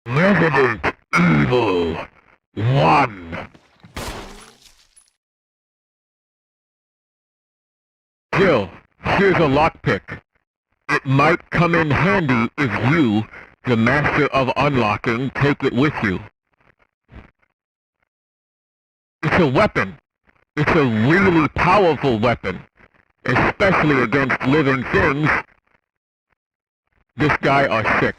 Resident Evil 1. Jill, here's a lockpick. It might come in handy if you, the master of unlocking, take it with you. It's a weapon. It's a really powerful weapon, especially against living things. This guy are sick.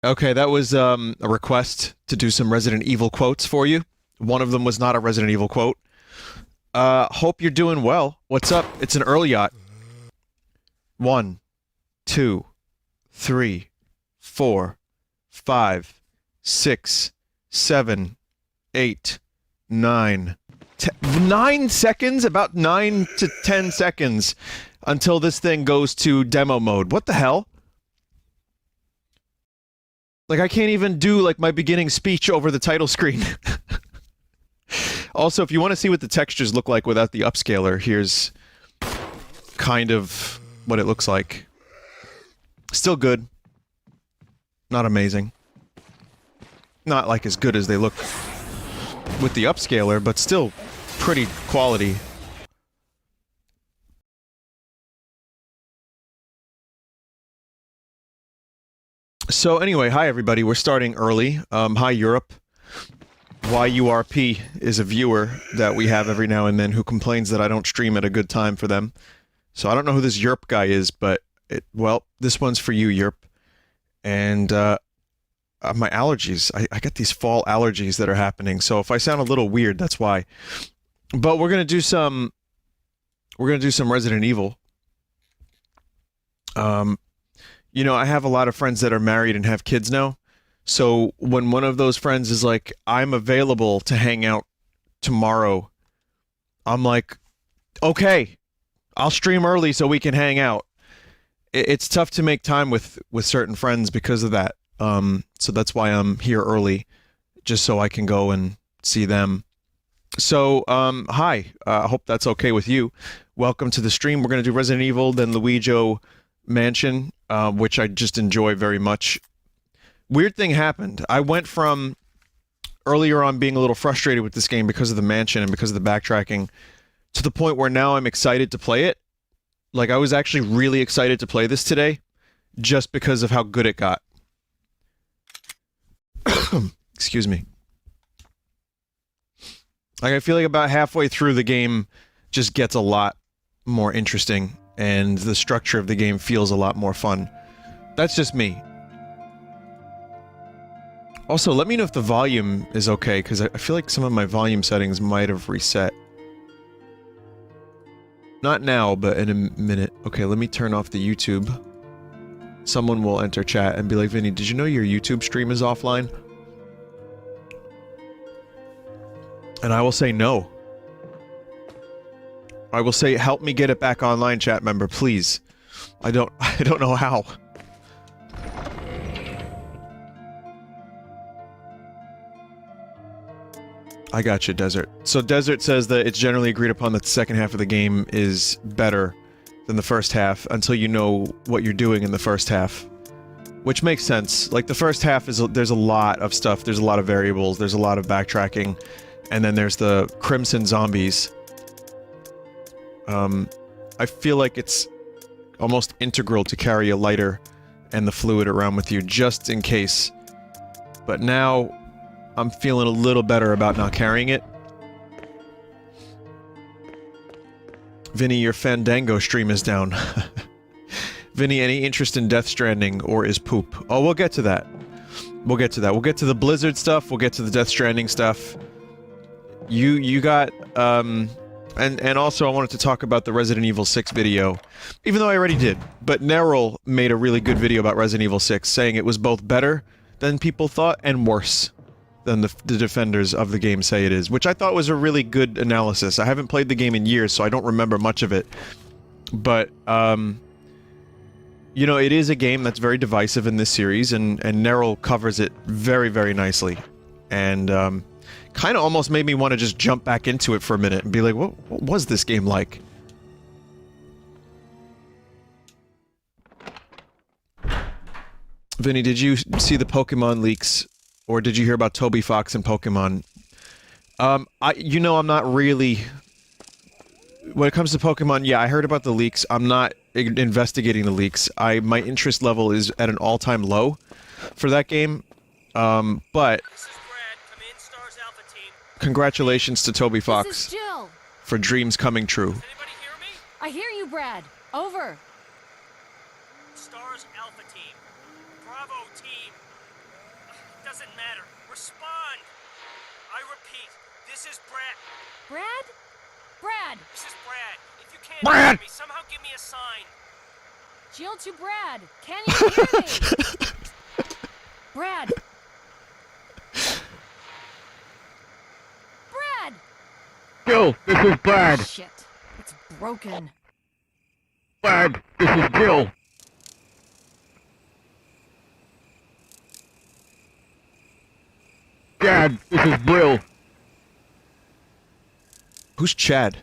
Okay, that was a request to do some Resident Evil quotes for you. One of them was not a Resident Evil quote. Hope you're doing well. What's up? It's an early yacht. 1, 2, 3, 4, 5, 6, 7, 8, 9. 9 seconds? About 9 to 10 seconds until this thing goes to demo mode. What the hell? Like, I can't even do, like, my beginning speech over the title screen. Also, if you want to see what the textures look like without the upscaler, here's kind of what it looks like. Still good. Not amazing. Not, like, as good as they look with the upscaler, but still pretty quality. So anyway, hi everybody, we're starting early. Hi Europe. YURP is a viewer that we have every now and then who complains that I don't stream at a good time for them. So I don't know who this Europe guy is, but well, this one's for you, Europe. And my allergies, I get these fall allergies that are happening, so if I sound a little weird, that's why. But we're gonna do some Resident Evil. You know, I have a lot of friends that are married and have kids now, so when one of those friends is like, I'm available to hang out tomorrow, I'm like, okay, I'll stream early so we can hang out. It's tough to make time with certain friends because of that, so that's why I'm here early, just so I can go and see them. So, hi, I hope that's okay with you. Welcome to the stream. We're going to do Resident Evil, then Luigi Mansion, which I just enjoy very much. Weird thing happened. I went from earlier on being a little frustrated with this game because of the mansion and because of the backtracking to the point where now I'm excited to play it. Like, I was actually really excited to play this today just because of how good it got. Excuse me. Like, I feel like about halfway through the game just gets a lot more interesting and the structure of the game feels a lot more fun. That's just me. Also, let me know if the volume is okay, because I feel like some of my volume settings might have reset. Not now, but in a minute. Okay, let me turn off the YouTube. Someone will enter chat and be like, Vinny, did you know your YouTube stream is offline? And I will say no. I will say, help me get it back online, chat member, please. I don't know how. I got you, Desert. So Desert says that it's generally agreed upon that the second half of the game is better than the first half until you know what you're doing in the first half. Which makes sense. Like, the first half is, there's a lot of stuff, there's a lot of variables, there's a lot of backtracking, and then there's the Crimson Zombies. I feel like it's almost integral to carry a lighter and the fluid around with you, just in case. But now, I'm feeling a little better about not carrying it. Vinny, your Fandango stream is down. Vinny, any interest in Death Stranding, or is poop? Oh, we'll get to that. We'll get to that. We'll get to the Blizzard stuff, we'll get to the Death Stranding stuff. You got, and also I wanted to talk about the Resident Evil 6 video, even though I already did. But Neril made a really good video about Resident Evil 6, saying it was both better than people thought and worse than the defenders of the game say it is, which I thought was a really good analysis. I haven't played the game in years, so I don't remember much of it. But, you know, it is a game that's very divisive in this series, and Neril covers it very, very nicely. And, kind of almost made me want to just jump back into it for a minute and be like, what was this game like? Vinny, did you see the Pokemon leaks, or did you hear about Toby Fox and Pokemon? I'm not really... When it comes to Pokemon, yeah, I heard about the leaks. I'm not investigating the leaks. My interest level is at an all-time low for that game. But... This is Brad. Come in, Stars Alpha Team. Congratulations to Toby Fox This is Jill. for dreams coming true. Does anybody hear me? I hear you, Brad. Over. Stars Alpha Team. Bravo Team. Doesn't matter. Respond. I repeat, this is Brad. Brad? Brad. This is Brad. If you can't Brad! hear me, somehow give me a sign. Jill to Brad. Can you hear me? Brad. Brad. Jill, this is Brad. Shit. It's broken. Brad, this is Jill. Dad, this is Brill. Who's Chad?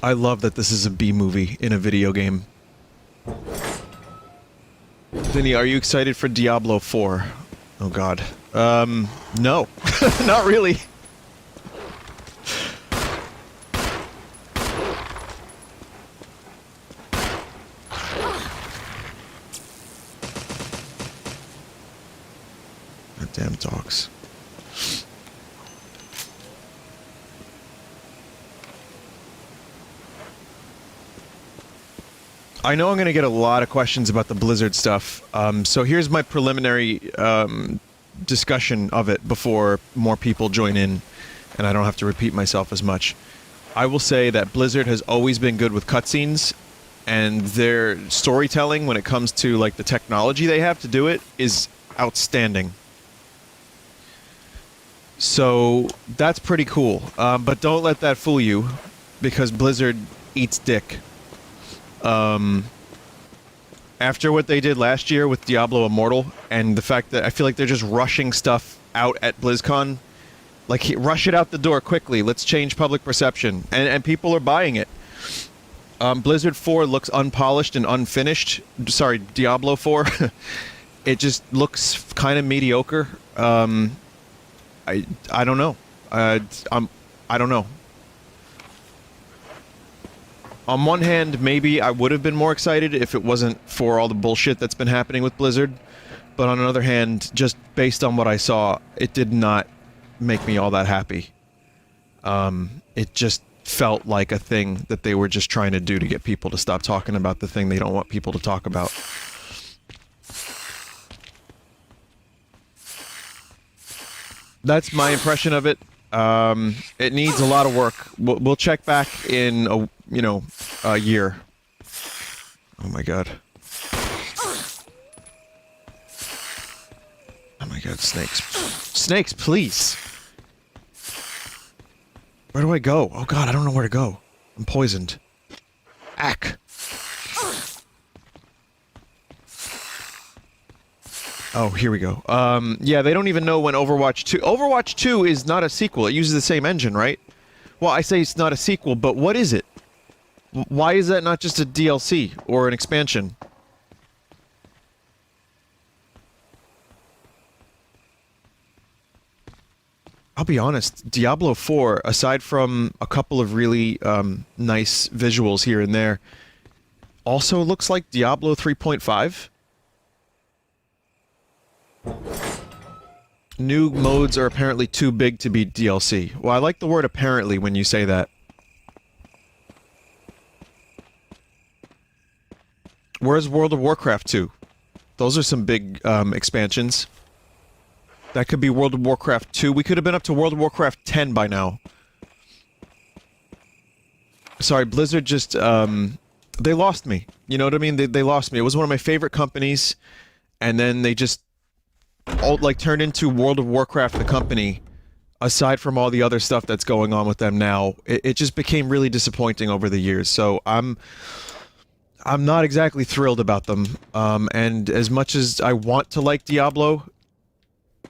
I love that this is a B movie in a video game. Vinny, are you excited for Diablo 4? Oh god. No. Not really. Damn dogs. I know I'm going to get a lot of questions about the Blizzard stuff, so here's my preliminary discussion of it before more people join in, and I don't have to repeat myself as much. I will say that Blizzard has always been good with cutscenes, and their storytelling when it comes to like the technology they have to do it is outstanding. So that's pretty cool, but don't let that fool you, because Blizzard eats dick. After what they did last year with Diablo Immortal, and the fact that I feel like they're just rushing stuff out at BlizzCon, like rush it out the door quickly, let's change public perception, and people are buying it. Blizzard 4 looks unpolished and unfinished. Sorry, Diablo 4. It just looks kind of mediocre. I don't know. I don't know. On one hand, maybe I would have been more excited if it wasn't for all the bullshit that's been happening with Blizzard. But on another hand, just based on what I saw, it did not make me all that happy. It just felt like a thing that they were just trying to do to get people to stop talking about the thing they don't want people to talk about. That's my impression of it. It needs a lot of work. We'll check back in a year. Oh my god. Oh my god, snakes. Snakes, please! Where do I go? Oh god, I don't know where to go. I'm poisoned. Ack! Oh, here we go. Yeah, they don't even know when Overwatch 2... Overwatch 2 is not a sequel. It uses the same engine, right? Well, I say it's not a sequel, but what is it? Why is that not just a DLC or an expansion? I'll be honest, Diablo 4, aside from a couple of really nice visuals here and there, also looks like Diablo 3.5. New modes are apparently too big to be DLC. Well, I like the word apparently when you say that. Where's World of Warcraft 2? Those are some big expansions. That could be World of Warcraft 2. We could have been up to World of Warcraft 10 by now. Sorry, Blizzard just, they lost me. You know what I mean? They lost me. It was one of my favorite companies, and then they just turned into World of Warcraft the company. Aside from all the other stuff that's going on with them now, it just became really disappointing over the years. So I'm not exactly thrilled about them. And as much as I want to like Diablo,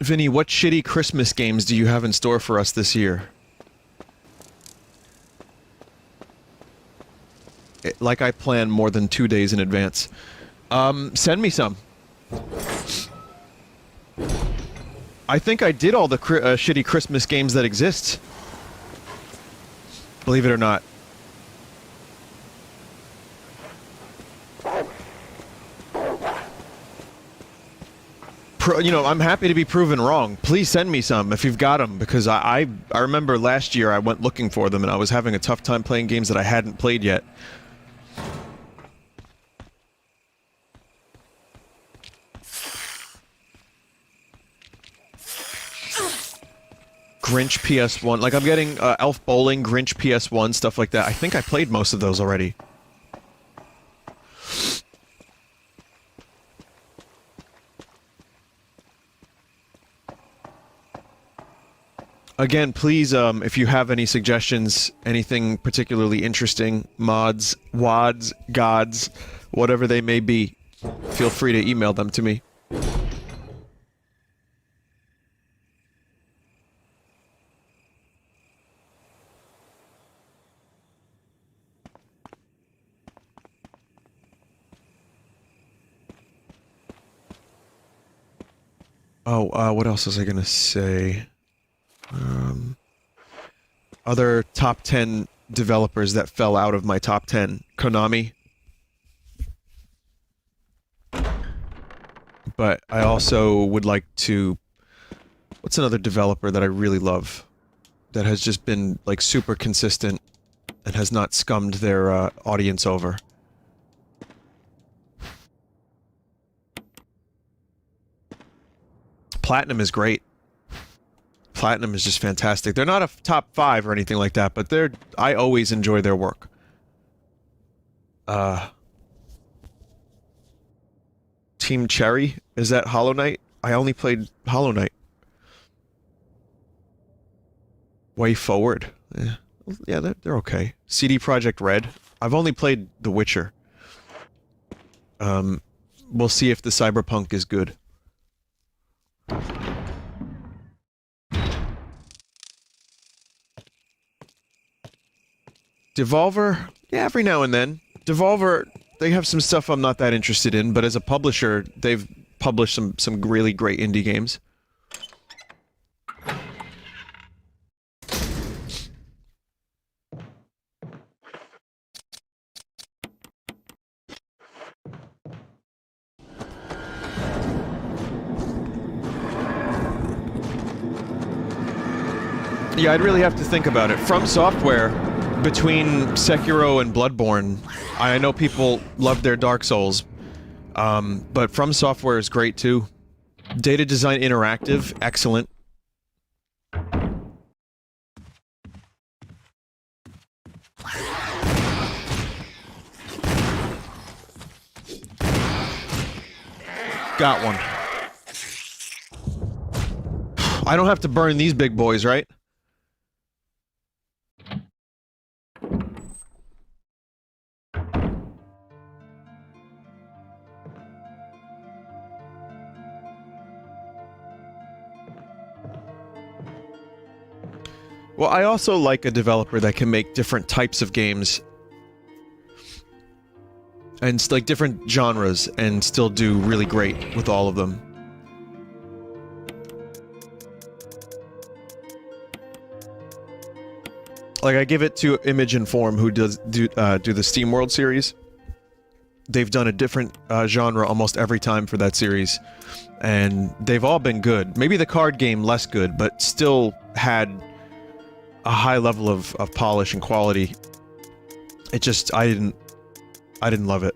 Vinny, what shitty Christmas games do you have in store for us this year? Like I plan more than 2 days in advance. Send me some. I think I did all the shitty Christmas games that exist. Believe it or not. You know, I'm happy to be proven wrong. Please send me some if you've got them, because I remember last year I went looking for them and I was having a tough time playing games that I hadn't played yet. Grinch PS1. Like, I'm getting Elf Bowling, Grinch PS1, stuff like that. I think I played most of those already. Again, please, if you have any suggestions, anything particularly interesting, mods, wads, gods, whatever they may be, feel free to email them to me. Oh, what else was I gonna say? Other top 10 developers that fell out of my top 10. Konami. But I also would like to... What's another developer that I really love? That has just been, like, super consistent and has not scummed their audience over. Platinum is great. Platinum is just fantastic. They're not a top 5 or anything like that, but I always enjoy their work. Team Cherry? Is that Hollow Knight? I only played Hollow Knight. Way Forward. Yeah, they're okay. CD Projekt Red. I've only played The Witcher. We'll see if the Cyberpunk is good. Devolver? Yeah, every now and then. Devolver, they have some stuff I'm not that interested in, but as a publisher, they've published some really great indie games. Yeah, I'd really have to think about it. From Software, between Sekiro and Bloodborne, I know people love their Dark Souls, but From Software is great too. Data Design Interactive, excellent. Got one. I don't have to burn these big boys, right? Well, I also like a developer that can make different types of games and like different genres and still do really great with all of them. Like, I give it to Image and Form, who do the SteamWorld series. They've done a different genre almost every time for that series, and they've all been good. Maybe the card game less good, but still had a high level of polish and quality. It just, I didn't love it.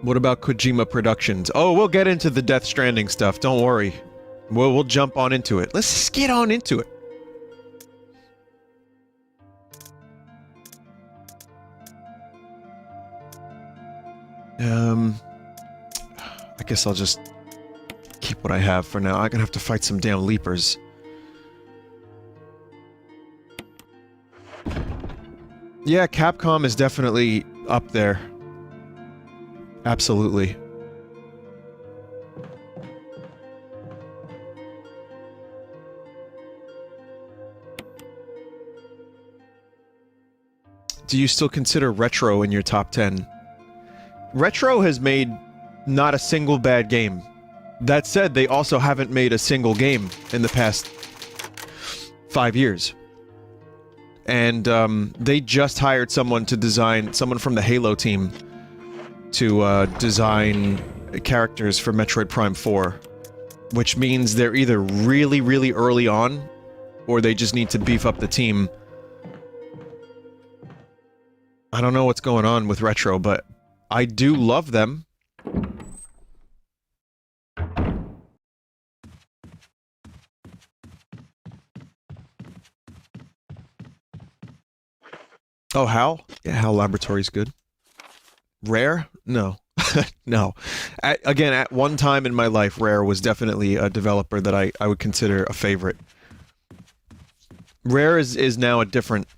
What about Kojima Productions? Oh, we'll get into the Death Stranding stuff, don't worry. We'll jump on into it. Let's just get on into it. I guess I'll just keep what I have for now. I'm gonna have to fight some damn leapers. Yeah, Capcom is definitely up there. Absolutely. Do you still consider Retro in your top 10? Retro has made not a single bad game. That said, they also haven't made a single game in the past 5 years. And they just hired someone to design, someone from the Halo team, to design characters for Metroid Prime 4. Which means they're either really, really early on, or they just need to beef up the team. I don't know what's going on with Retro, but I do love them. Oh, HAL? Yeah, HAL Laboratory's good. Rare? No. No. Again, at one time in my life, Rare was definitely a developer that I would consider a favorite. Rare is now a different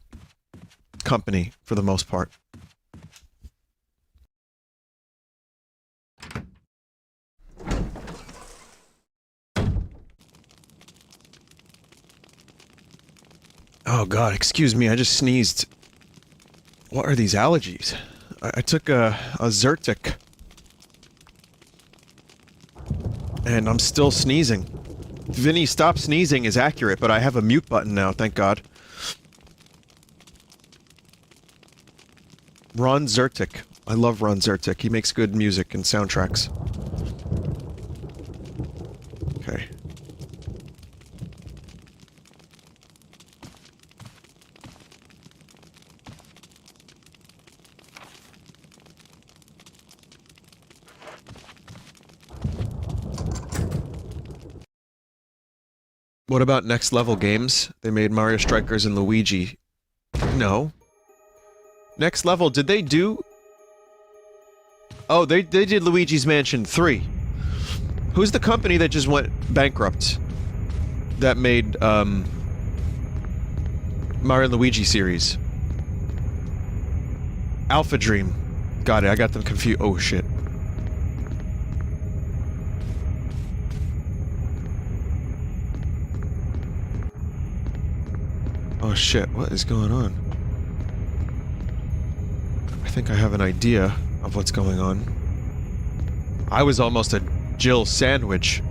company, for the most part. Oh god, excuse me, I just sneezed. What are these allergies? I took a Zyrtec. And I'm still sneezing. Vinny, stop sneezing is accurate, but I have a mute button now, thank god. Ron Zyrtec. I love Ron Zyrtec. He makes good music and soundtracks. Okay. What about Next Level Games? They made Mario Strikers and Luigi. No. Next Level, did they do... Oh, they did Luigi's Mansion 3. Who's the company that just went bankrupt? That made, Mario and Luigi series. Alpha Dream. Got it, I got them confused. Oh, shit. Oh shit, what is going on? I think I have an idea of what's going on. I was almost a Jill sandwich.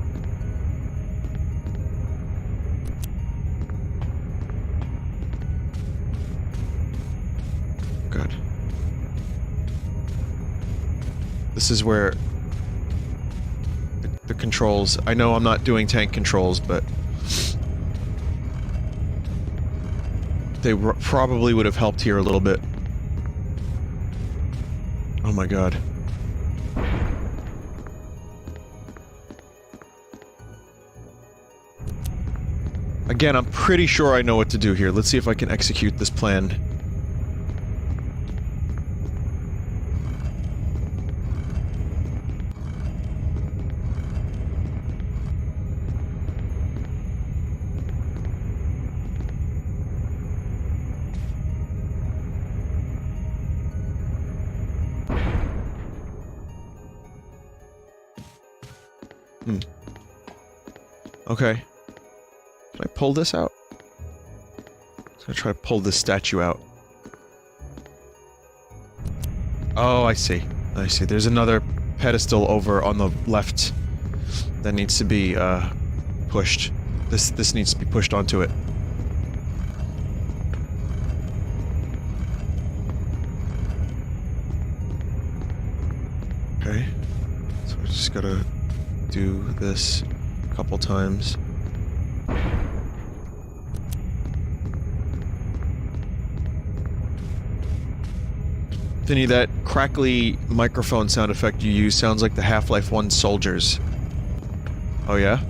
Good. This is where the controls... I know I'm not doing tank controls, but... They probably would have helped here a little bit. Oh my god. Again, I'm pretty sure I know what to do here. Let's see if I can execute this plan. Okay. Can I pull this out? I'm gonna try to pull this statue out. Oh, I see. I see. There's another pedestal over on the left that needs to be, pushed. This needs to be pushed onto it. Okay. So we just gotta do this a couple times. Vinny, that crackly microphone sound effect you use sounds like the Half-Life 1 soldiers. Oh yeah?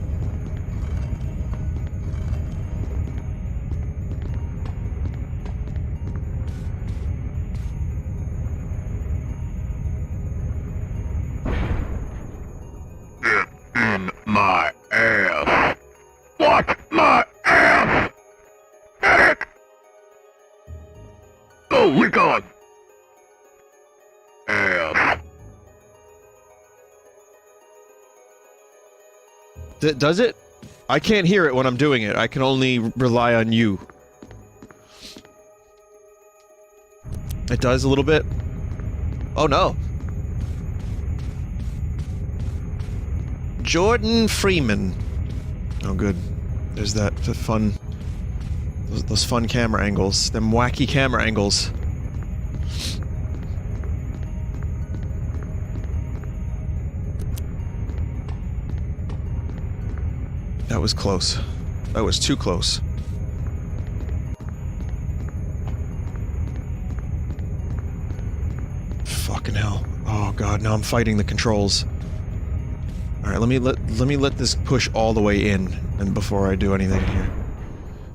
In my ass. What? My ass? Get it? Oh, we gone. Ass. Does it? I can't hear it when I'm doing it. I can only rely on you. It does a little bit? Oh no. Jordan Freeman. Oh good. There's that fun... Those fun camera angles. Them wacky camera angles. That was close. That was too close. Fucking hell. Oh god, now I'm fighting the controls. Alright, let me let this push all the way in and before I do anything here.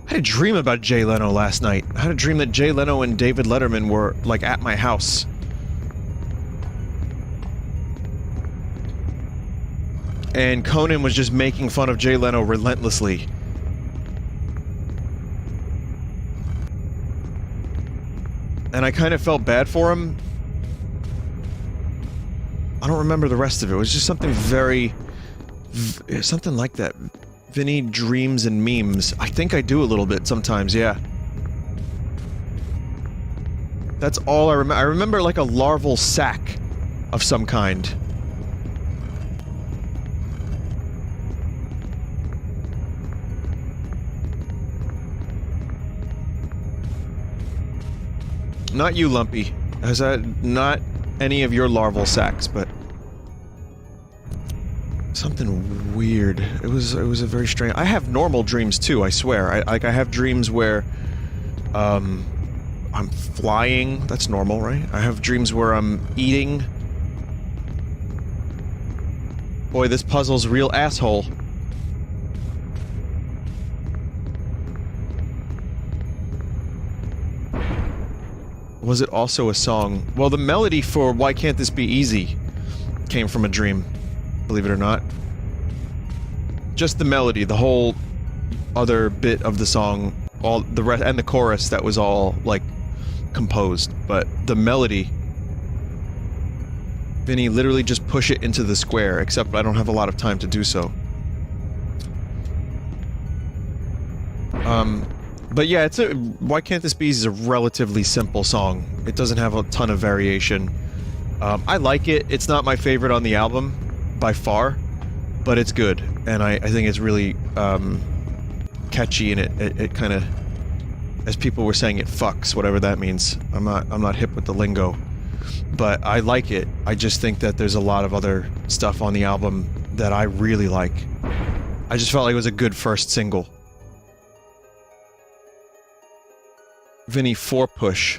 I had a dream about Jay Leno last night. I had a dream that Jay Leno and David Letterman were, like, at my house. And Conan was just making fun of Jay Leno relentlessly. And I kind of felt bad for him. I don't remember the rest of it. It was just something very... something like that. Vinny dreams and memes. I think I do a little bit sometimes, yeah. That's all I remember. I remember like a larval sac of some kind. Not you, Lumpy. Has that not any of your larval sacs, but something weird. It was a very strange. I have normal dreams too, I swear. I have dreams where I'm flying. That's normal, right? I have dreams where I'm eating. Boy, this puzzle's real asshole. Was it also a song? Well, the melody for Why Can't This Be Easy came from a dream, believe it or not. Just the melody, the whole other bit of the song, all the rest, and the chorus, that was all, like, composed. But the melody, Vinny, literally just push it into the square, except I don't have a lot of time to do so. But yeah, it's a... Why Can't This Be Easy is a relatively simple song. It doesn't have a ton of variation. I like it. It's not my favorite on the album, by far, but it's good. And I think it's really, catchy, and it kind of... As people were saying, it fucks, whatever that means. I'm not hip with the lingo. But I like it. I just think that there's a lot of other stuff on the album that I really like. I just felt like it was a good first single. Vinny, 4 push.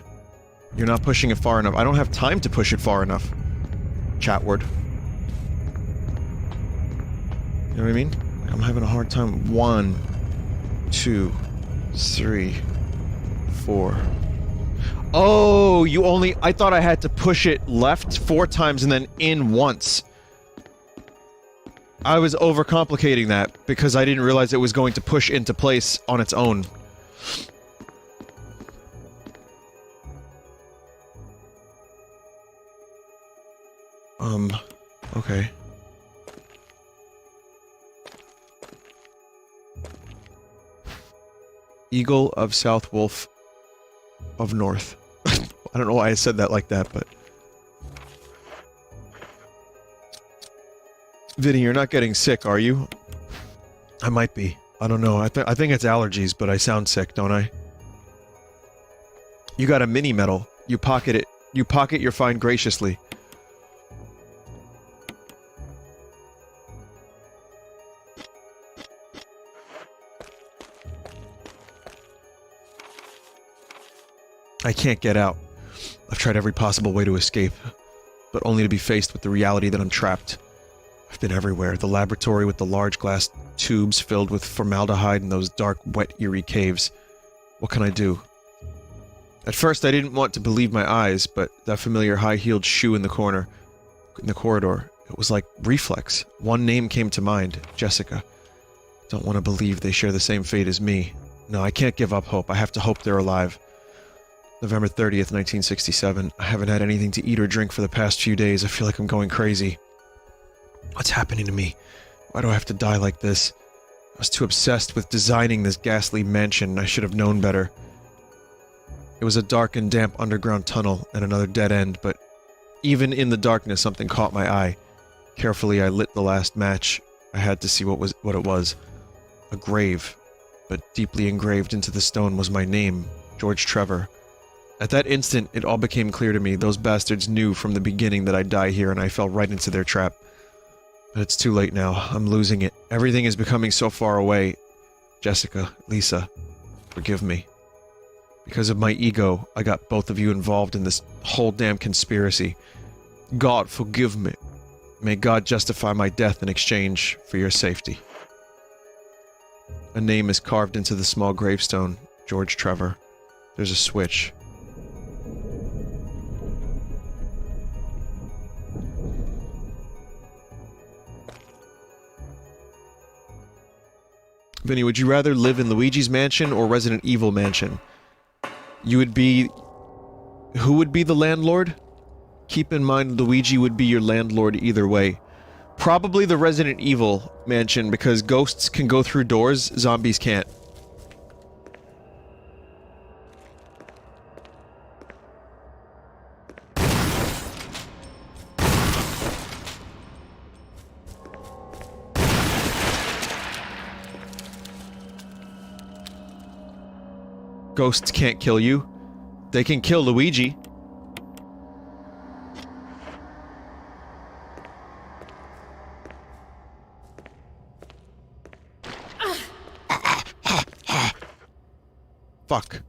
You're not pushing it far enough. I don't have time to push it far enough. Chatward. You know what I mean? I'm having a hard time. 1, 2, 3, 4. Oh, you only... I thought I had to push it left 4 times and then in once. I was overcomplicating that because I didn't realize it was going to push into place on its own. Okay. Eagle of South, Wolf of North. I don't know why I said that like that, but... Vinny, you're not getting sick, are you? I might be. I don't know. I think it's allergies, but I sound sick, don't I? You got a mini medal. You pocket it. You pocket your find graciously. I can't get out. I've tried every possible way to escape, but only to be faced with the reality that I'm trapped. I've been everywhere. The laboratory with the large glass tubes filled with formaldehyde and those dark, wet, eerie caves. What can I do? At first, I didn't want to believe my eyes, but that familiar high-heeled shoe in the corridor, it was like reflex. One name came to mind, Jessica. Don't want to believe they share the same fate as me. No, I can't give up hope. I have to hope they're alive. November 30th, 1967. I haven't had anything to eat or drink for the past few days. I feel like I'm going crazy. What's happening to me? Why do I have to die like this? I was too obsessed with designing this ghastly mansion. I should have known better. It was a dark and damp underground tunnel and another dead end, but even in the darkness something caught my eye. Carefully I lit the last match. I had to see what it was. A grave, but deeply engraved into the stone was my name, George Trevor. At that instant, it all became clear to me. Those bastards knew from the beginning that I'd die here, and I fell right into their trap. But it's too late now. I'm losing it. Everything is becoming so far away. Jessica, Lisa, forgive me. Because of my ego, I got both of you involved in this whole damn conspiracy. God, forgive me. May God justify my death in exchange for your safety. A name is carved into the small gravestone, George Trevor. There's a switch. Vinny, would you rather live in Luigi's Mansion or Resident Evil Mansion? You would be... Who would be the landlord? Keep in mind Luigi would be your landlord either way. Probably the Resident Evil Mansion, because ghosts can go through doors, zombies can't. Ghosts can't kill you. They can kill Luigi. Fuck.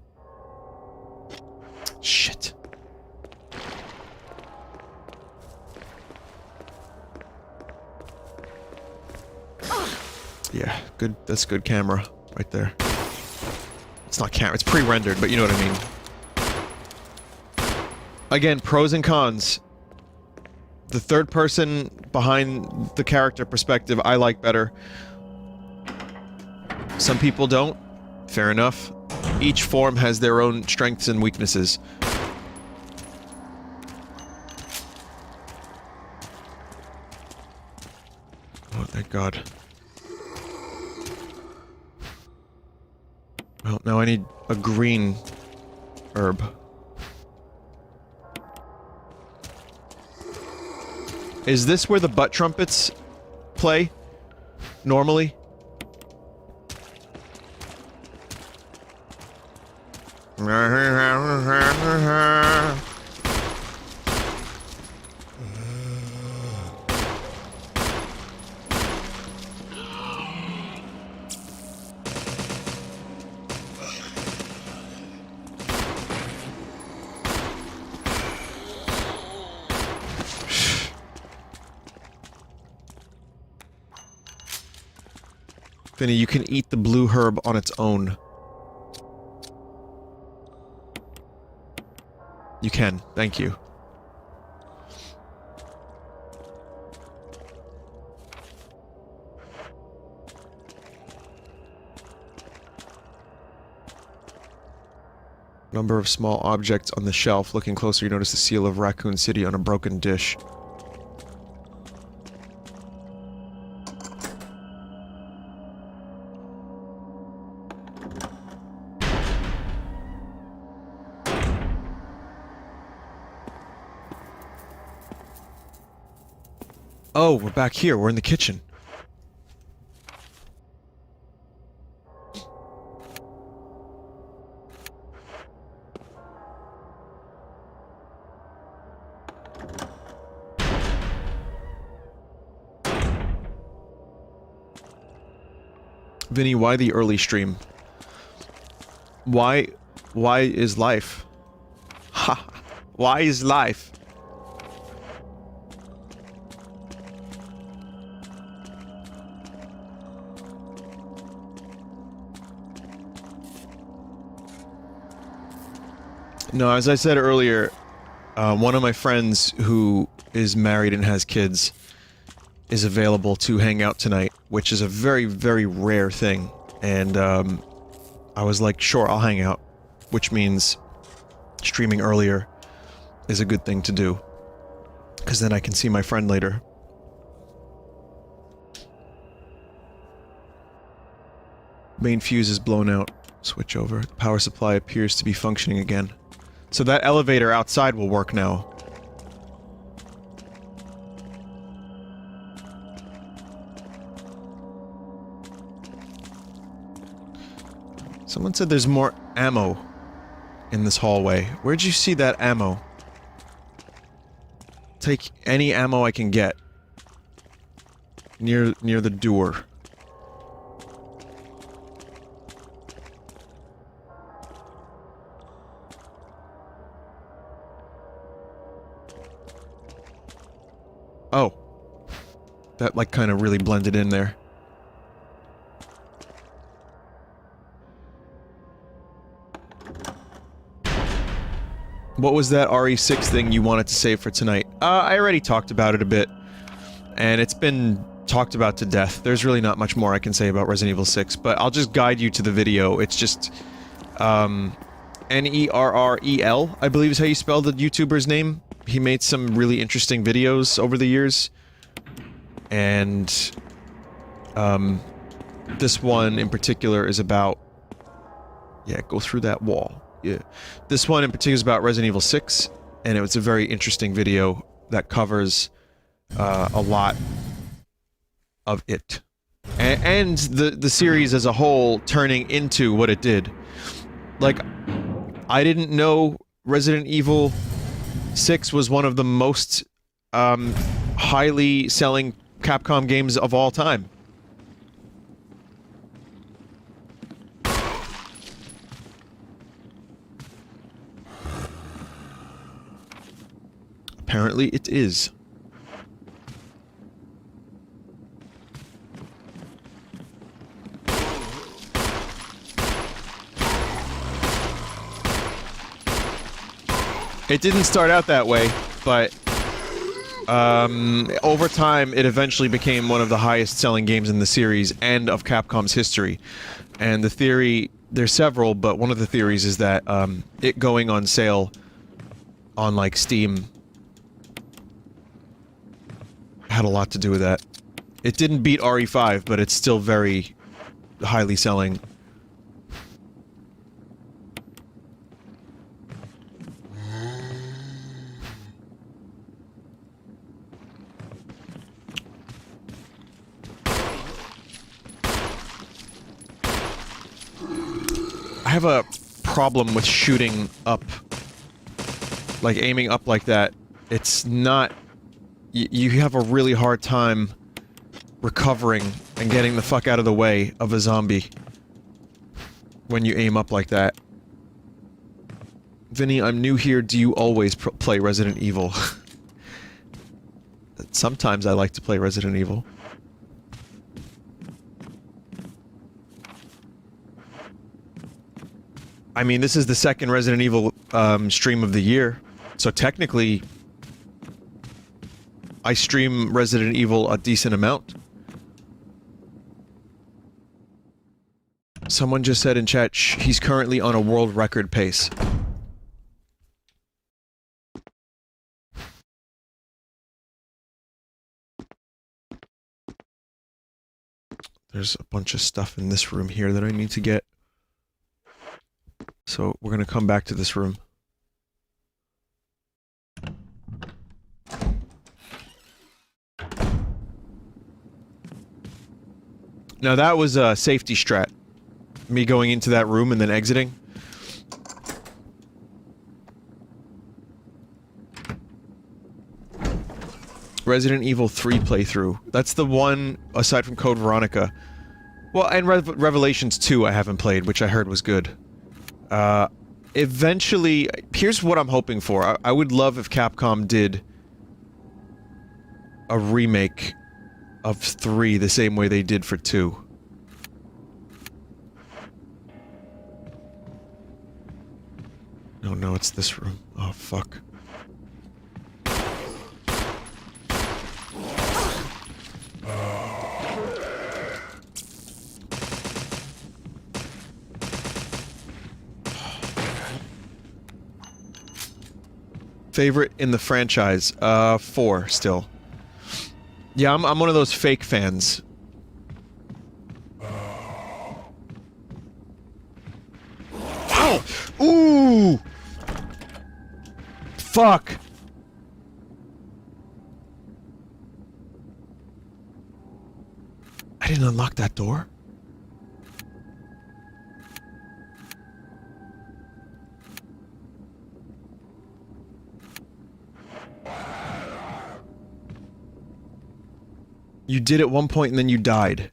Shit. Yeah, good. That's good camera right there. It's not camera, it's pre-rendered, but you know what I mean. Again, pros and cons. The third person behind the character perspective I like better. Some people don't. Fair enough. Each form has their own strengths and weaknesses. Oh, thank God. Well, now I need a green herb. Is this where the butt trumpets play? Normally? Vinny, you can eat the blue herb on its own. You can. Thank you. Number of small objects on the shelf. Looking closer, you notice the seal of Raccoon City on a broken dish. Oh, we're back here. We're in the kitchen. Vinny, why the early stream? Why is life? Ha! Why is life? No, as I said earlier, one of my friends who is married and has kids is available to hang out tonight, which is a very, very rare thing. And I was like, sure, I'll hang out, which means streaming earlier is a good thing to do, because then I can see my friend later. Main fuse is blown out. Switch over. Power supply appears to be functioning again. So that elevator outside will work now. Someone said there's more ammo in this hallway. Where'd you see that ammo? Take any ammo I can get. Near the door. Oh. That, like, kind of really blended in there. What was that RE6 thing you wanted to save for tonight? I already talked about it a bit. And it's been talked about to death. There's really not much more I can say about Resident Evil 6, but I'll just guide you to the video. It's just, Nerrel, I believe is how you spell the YouTuber's name. He made some really interesting videos over the years. And, this one in particular is about... Yeah, go through that wall. Yeah. This one in particular is about Resident Evil 6, and it was a very interesting video that covers, a lot of it. And the series as a whole turning into what it did. Like, I didn't know Resident Evil 6 was one of the most, highly selling Capcom games of all time. Apparently it is. It didn't start out that way, but over time it eventually became one of the highest selling games in the series and of Capcom's history. And the theory, there's several, but one of the theories is that it going on sale on like Steam had a lot to do with that. It didn't beat RE5, but it's still very highly selling. I have a problem with shooting up. Like, aiming up like that. It's not... You have a really hard time recovering and getting the fuck out of the way of a zombie when you aim up like that. Vinny, I'm new here. Do you always play Resident Evil? Sometimes I like to play Resident Evil. I mean, this is the second Resident Evil stream of the year, so technically I stream Resident Evil a decent amount. Someone just said in chat, he's currently on a world record pace. There's a bunch of stuff in this room here that I need to get. So we're gonna come back to this room. Now that was a safety strat. Me going into that room and then exiting. Resident Evil 3 playthrough. That's the one, aside from Code Veronica. Well, and Revelations 2 I haven't played, which I heard was good. Eventually, here's what I'm hoping for. I would love if Capcom did a remake of 3 the same way they did for 2. No, it's this room. Oh, fuck. Favorite in the franchise? 4, still. Yeah, I'm one of those fake fans. Ooh! Fuck! I didn't unlock that door? You did at one point and then you died.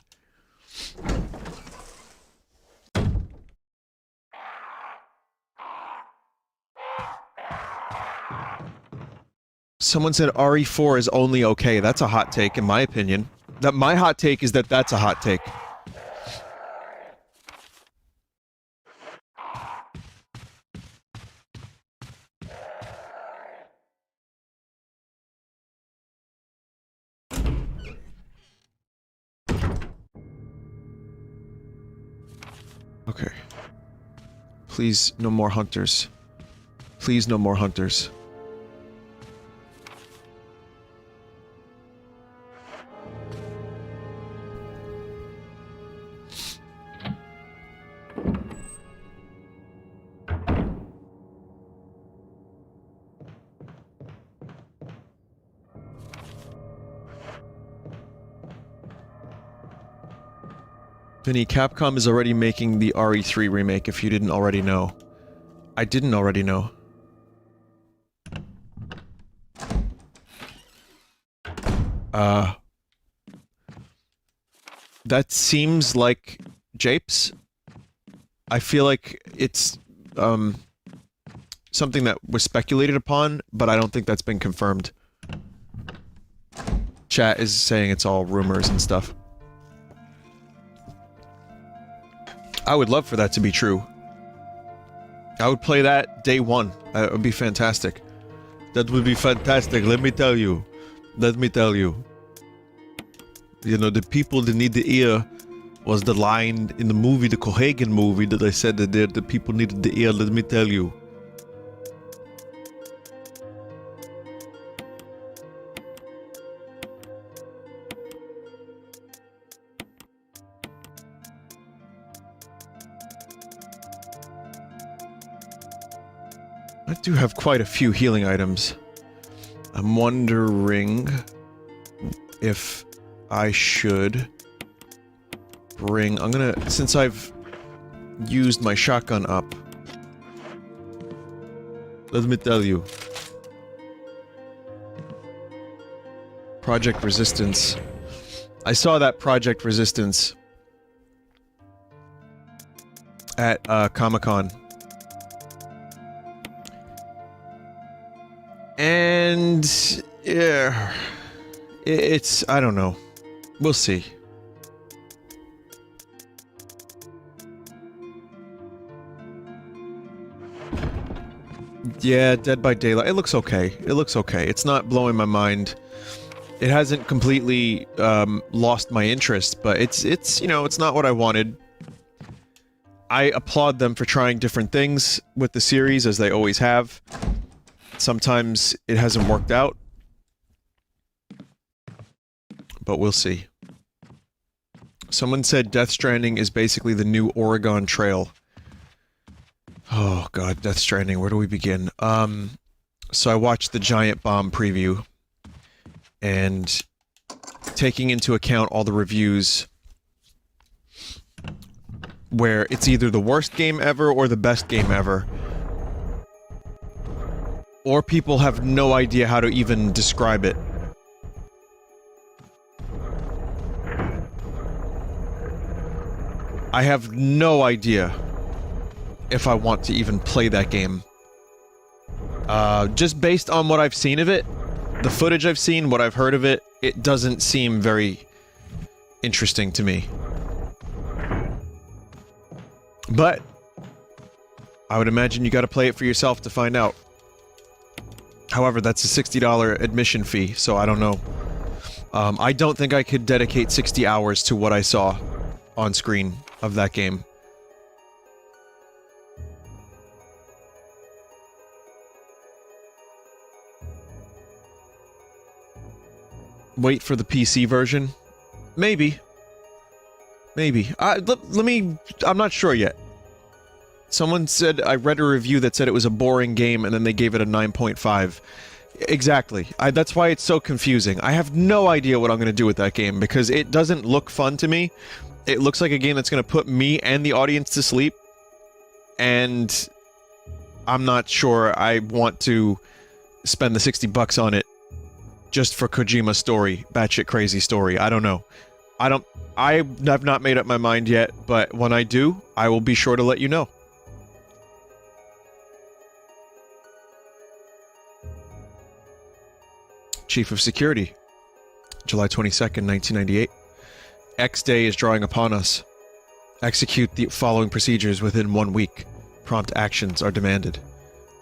Someone said RE4 is only okay. That's a hot take, in my opinion. My hot take is that that's a hot take. Okay. Please, no more hunters. Please, no more hunters. Vinny, Capcom is already making the RE3 remake if you didn't already know. I didn't already know. That seems like japes. I feel like it's, something that was speculated upon, but I don't think that's been confirmed. Chat is saying it's all rumors and stuff. I would love for that to be true. I would play that day one. That would be fantastic. That would be fantastic, let me tell you. Let me tell you. You know, the people that need the ear was the line in the movie, the Cohagen movie, that I said that the people needed the ear, let me tell you. I do have quite a few healing items. I'm wondering if I should bring... I'm gonna... Since I've used my shotgun up, let me tell you. Project Resistance. I saw that Project Resistance at Comic-Con. And yeah, it's, I don't know. We'll see. Yeah, Dead by Daylight. It looks okay. It looks okay. It's not blowing my mind. It hasn't completely lost my interest, but it's you know, it's not what I wanted. I applaud them for trying different things with the series, as they always have. Sometimes it hasn't worked out, but we'll see. Someone said Death Stranding is basically the new Oregon Trail. Oh god, Death Stranding, where do we begin? So I watched the Giant Bomb preview, and taking into account all the reviews where it's either the worst game ever or the best game ever, or people have no idea how to even describe it. I have no idea if I want to even play that game. Just based on what I've seen of it, the footage I've seen, what I've heard of it, it doesn't seem very interesting to me. But I would imagine you gotta play it for yourself to find out. However, that's a $60 admission fee, so I don't know. I don't think I could dedicate 60 hours to what I saw on screen of that game. Wait for the PC version? Maybe. Maybe. Let me... I'm not sure yet. Someone said, I read a review that said it was a boring game and then they gave it a 9.5. Exactly. That's why it's so confusing. I have no idea what I'm going to do with that game because it doesn't look fun to me. It looks like a game that's going to put me and the audience to sleep. And I'm not sure I want to spend the $60 on it just for Kojima's story. Batshit crazy story. I don't know. I have not made up my mind yet, but when I do, I will be sure to let you know. Chief of Security, July 22nd, 1998. X Day is drawing upon us. Execute the following procedures within 1 week. Prompt actions are demanded.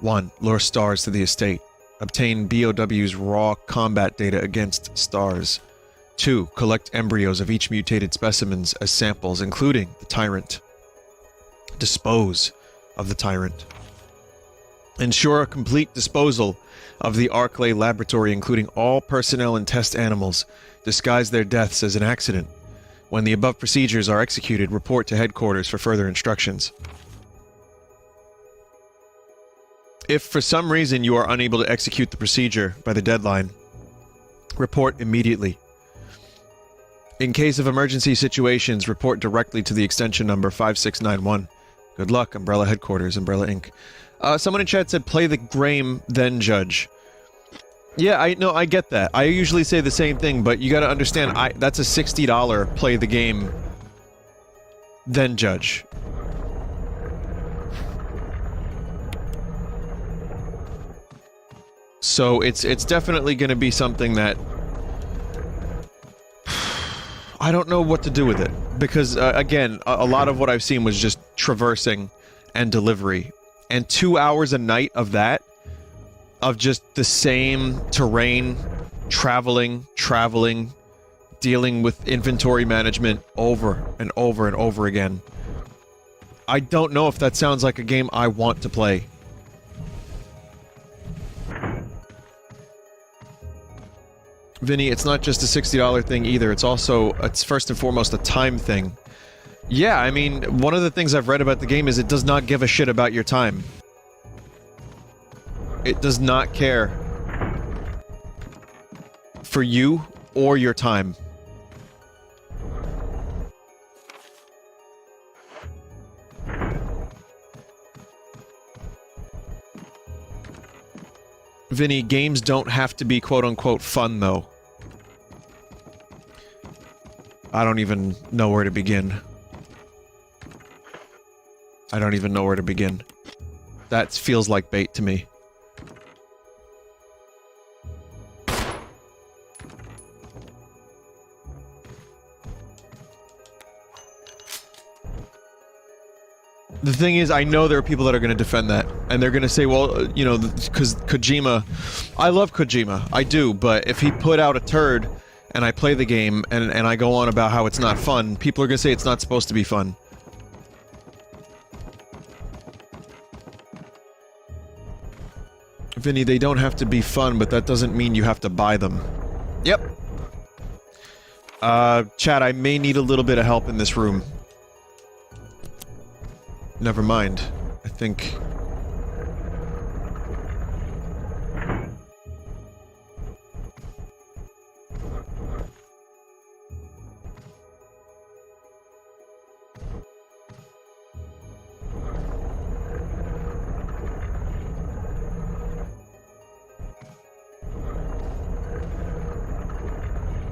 1. Lure stars to the estate. Obtain BOW's raw combat data against stars. 2. Collect embryos of each mutated specimens as samples, including the Tyrant. Dispose of the Tyrant. Ensure a complete disposal of the Arclay laboratory, including all personnel and test animals. Disguise their deaths as an accident. When the above procedures are executed, report to headquarters for further instructions. If for some reason you are unable to execute the procedure by the deadline, report immediately. In case of emergency situations, report directly to the extension number 5691. Good luck, Umbrella Headquarters, Umbrella Inc. Someone in chat said, play the game, then judge. Yeah, I get that. I usually say the same thing, but you gotta understand, that's a $60 play the game, then judge. So it's definitely gonna be something that I don't know what to do with it, because again, a lot of what I've seen was just traversing and delivery. And 2 hours a night of that, of just the same terrain, traveling, dealing with inventory management over and over and over again. I don't know if that sounds like a game I want to play. Vinny, it's not just a $60 thing either, it's first and foremost a time thing. Yeah, I mean, one of the things I've read about the game is it does not give a shit about your time. It does not care for you or your time. Vinny, games don't have to be quote-unquote fun, though. I don't even know where to begin. I don't even know where to begin. That feels like bait to me. The thing is, I know there are people that are going to defend that, and they're going to say, well, you know, because Kojima... I love Kojima, I do, but if he put out a turd, and I play the game, and I go on about how it's not fun, people are going to say it's not supposed to be fun. Vinny, they don't have to be fun, but that doesn't mean you have to buy them. Yep. Chat, I may need a little bit of help in this room. Never mind. I think...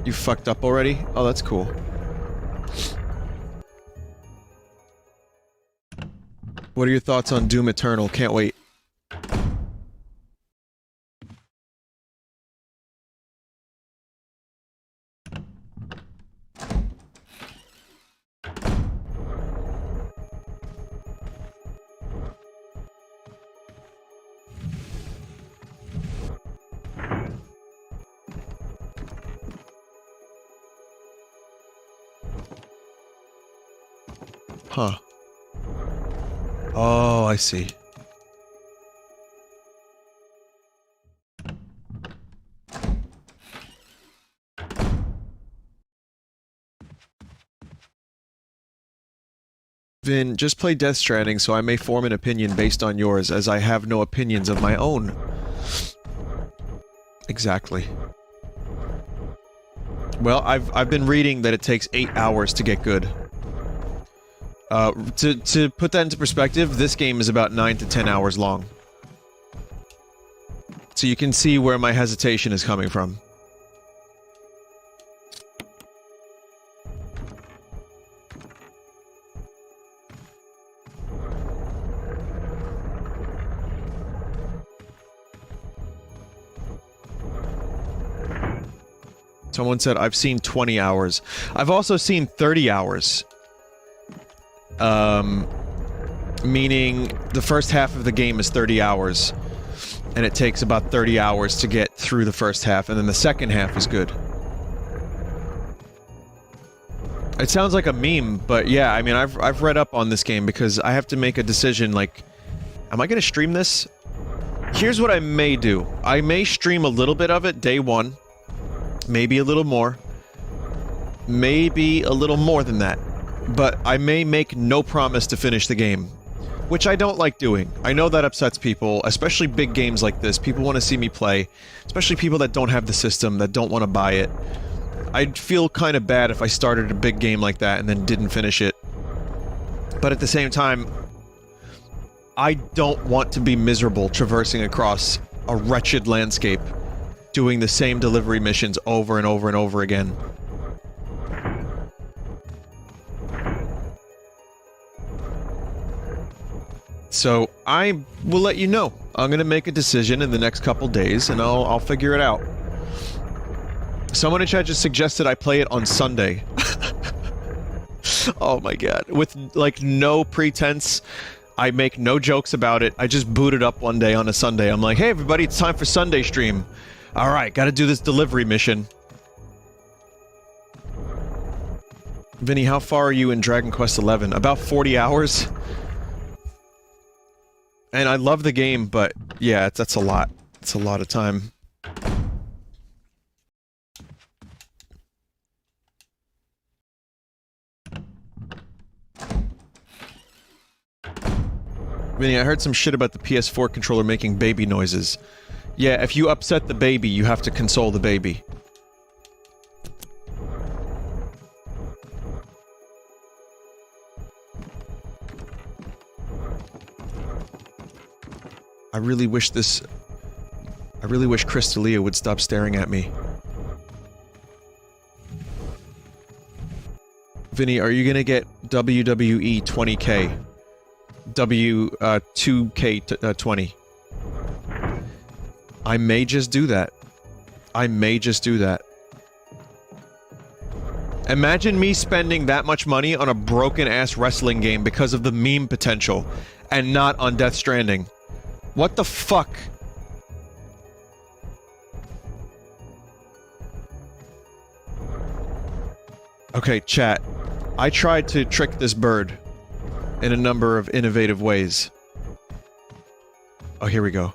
You fucked up already? Oh, that's cool. What are your thoughts on Doom Eternal? Can't wait. Huh. Oh, I see. Vin, just play Death Stranding so I may form an opinion based on yours, as I have no opinions of my own. Exactly. Well, I've been reading that it takes 8 hours to get good. To put that into perspective, this game is about 9 to 10 hours long. So you can see where my hesitation is coming from. Someone said, I've seen 20 hours. I've also seen 30 hours. Meaning the first half of the game is 30 hours. And it takes about 30 hours to get through the first half, and then the second half is good. It sounds like a meme, but yeah, I mean, I've read up on this game because I have to make a decision, like, am I gonna stream this? Here's what I may do. I may stream a little bit of it day one. Maybe a little more. Maybe a little more than that. But I may make no promise to finish the game. Which I don't like doing. I know that upsets people, especially big games like this. People want to see me play. Especially people that don't have the system, that don't want to buy it. I'd feel kind of bad if I started a big game like that and then didn't finish it. But at the same time, I don't want to be miserable traversing across a wretched landscape, doing the same delivery missions over and over and over again. So, I will let you know. I'm gonna make a decision in the next couple days, and I'll figure it out. Someone in chat just suggested I play it on Sunday. Oh my god. With, like, no pretense. I make no jokes about it. I just boot it up one day on a Sunday. I'm like, hey everybody, it's time for Sunday stream. Alright, gotta do this delivery mission. Vinny, how far are you in Dragon Quest XI? About 40 hours. And I love the game, but yeah, that's a lot. It's a lot of time. Vinny, I heard some shit about the PS4 controller making baby noises. Yeah, if you upset the baby, you have to console the baby. I really wish Crystalia would stop staring at me. Vinny, are you gonna get WWE 20K? 2K20. I may just do that. I may just do that. Imagine me spending that much money on a broken-ass wrestling game because of the meme potential, and not on Death Stranding. What the fuck? Okay, chat. I tried to trick this bird in a number of innovative ways. Oh, here we go.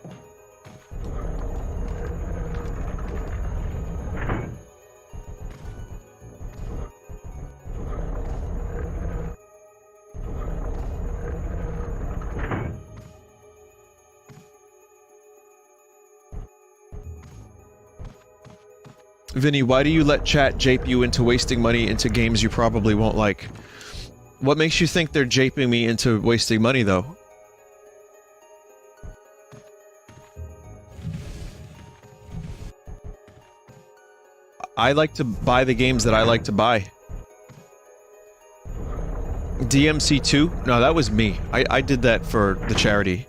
Vinny, why do you let chat jape you into wasting money into games you probably won't like? What makes you think they're japing me into wasting money, though? I like to buy the games that I like to buy. DMC2? No, that was me. I did that for the charity.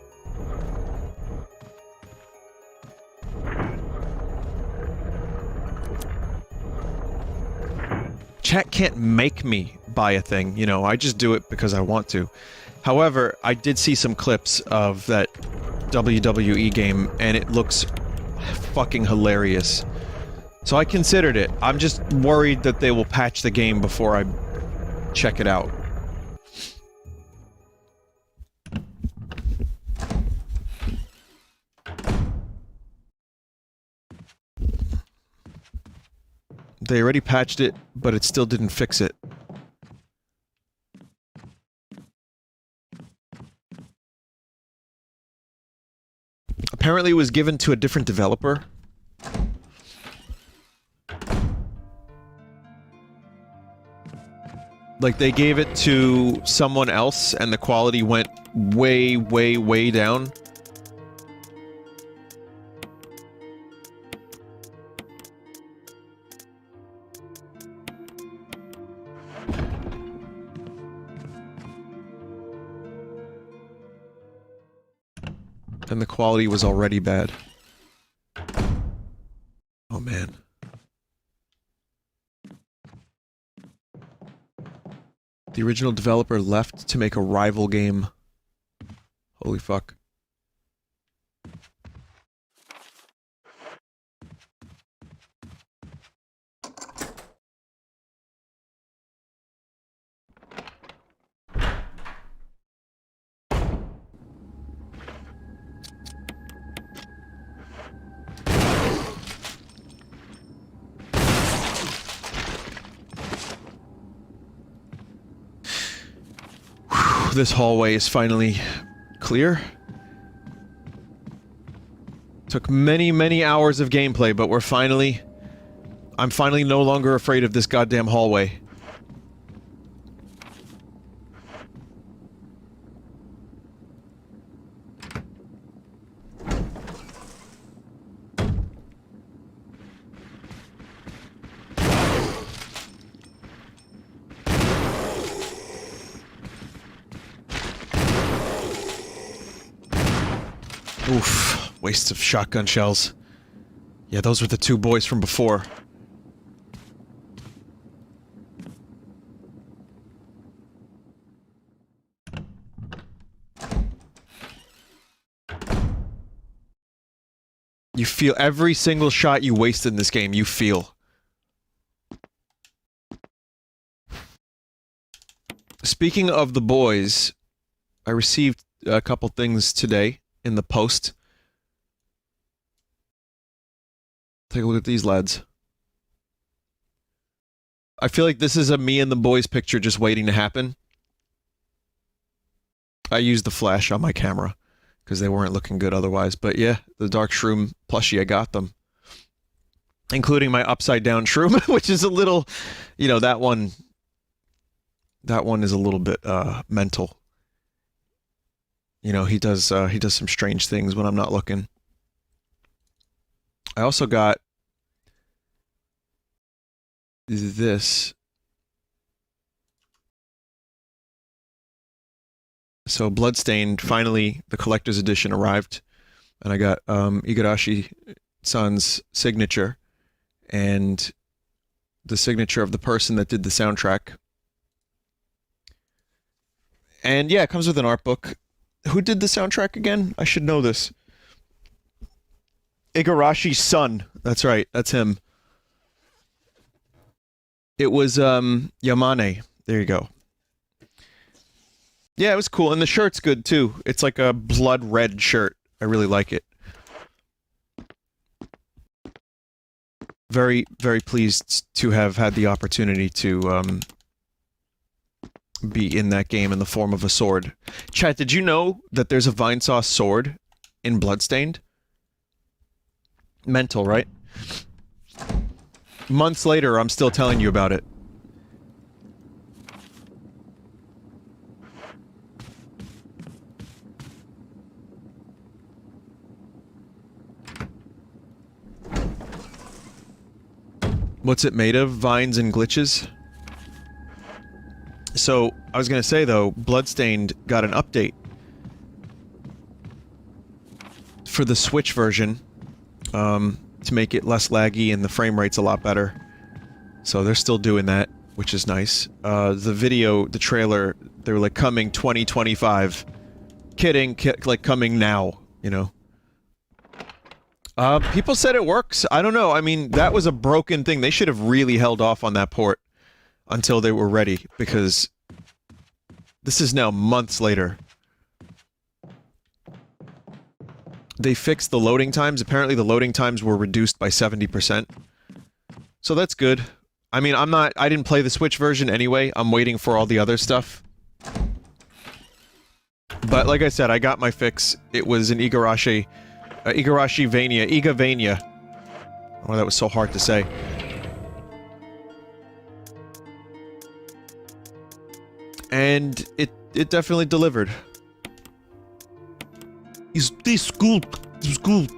Chat can't make me buy a thing, you know, I just do it because I want to. However, I did see some clips of that WWE game, and it looks fucking hilarious. So I considered it. I'm just worried that they will patch the game before I check it out. They already patched it, but it still didn't fix it. Apparently it was given to a different developer. Like, they gave it to someone else, and the quality went way, way, way down. And the quality was already bad. Oh, man. The original developer left to make a rival game. Holy fuck. This hallway is finally clear. Took many, many hours of gameplay, but we're finally... I'm finally no longer afraid of this goddamn hallway. Oof, waste of shotgun shells. Yeah, those were the two boys from before. You feel every single shot you waste in this game, you feel. Speaking of the boys, I received a couple things today in the post. Take a look at these lads. I feel like this is a me and the boys picture just waiting to happen. I used the flash on my camera because they weren't looking good otherwise. But yeah, the Dark Shroom plushie, I got them. Including my upside down shroom, which is a little, you know, that one is a little bit mental. You know, he does some strange things when I'm not looking. I also got this. So Bloodstained, finally the collector's edition arrived, and I got Igarashi-san's signature and the signature of the person that did the soundtrack. And yeah, it comes with an art book. Who did the soundtrack again? I should know this. Igarashi's son. That's right. That's him. It was Yamane. There you go. Yeah, it was cool. And the shirt's good too. It's like a blood red shirt. I really like it. Very, very pleased to have had the opportunity to be in that game in the form of a sword. Chat, did you know that there's a Vinesauce sword in Bloodstained? Mental, right? Months later, I'm still telling you about it. What's it made of? Vines and glitches? So, I was gonna say though, Bloodstained got an update for the Switch version, to make it less laggy and the frame rate's a lot better. So they're still doing that, which is nice. The video, the trailer, they were like, coming 2025. Kidding, like coming now, you know? People said it works. I don't know, I mean, that was a broken thing. They should have really held off on that port until they were ready, because this is now months later. They fixed the loading times. Apparently the loading times were reduced by 70%. So that's good. I mean, I didn't play the Switch version anyway. I'm waiting for all the other stuff. But like I said, I got my fix. It was an Igarashi Igarashi Vania. Iga Vania. Oh, that was so hard to say. And it definitely delivered. Is this good? It's good.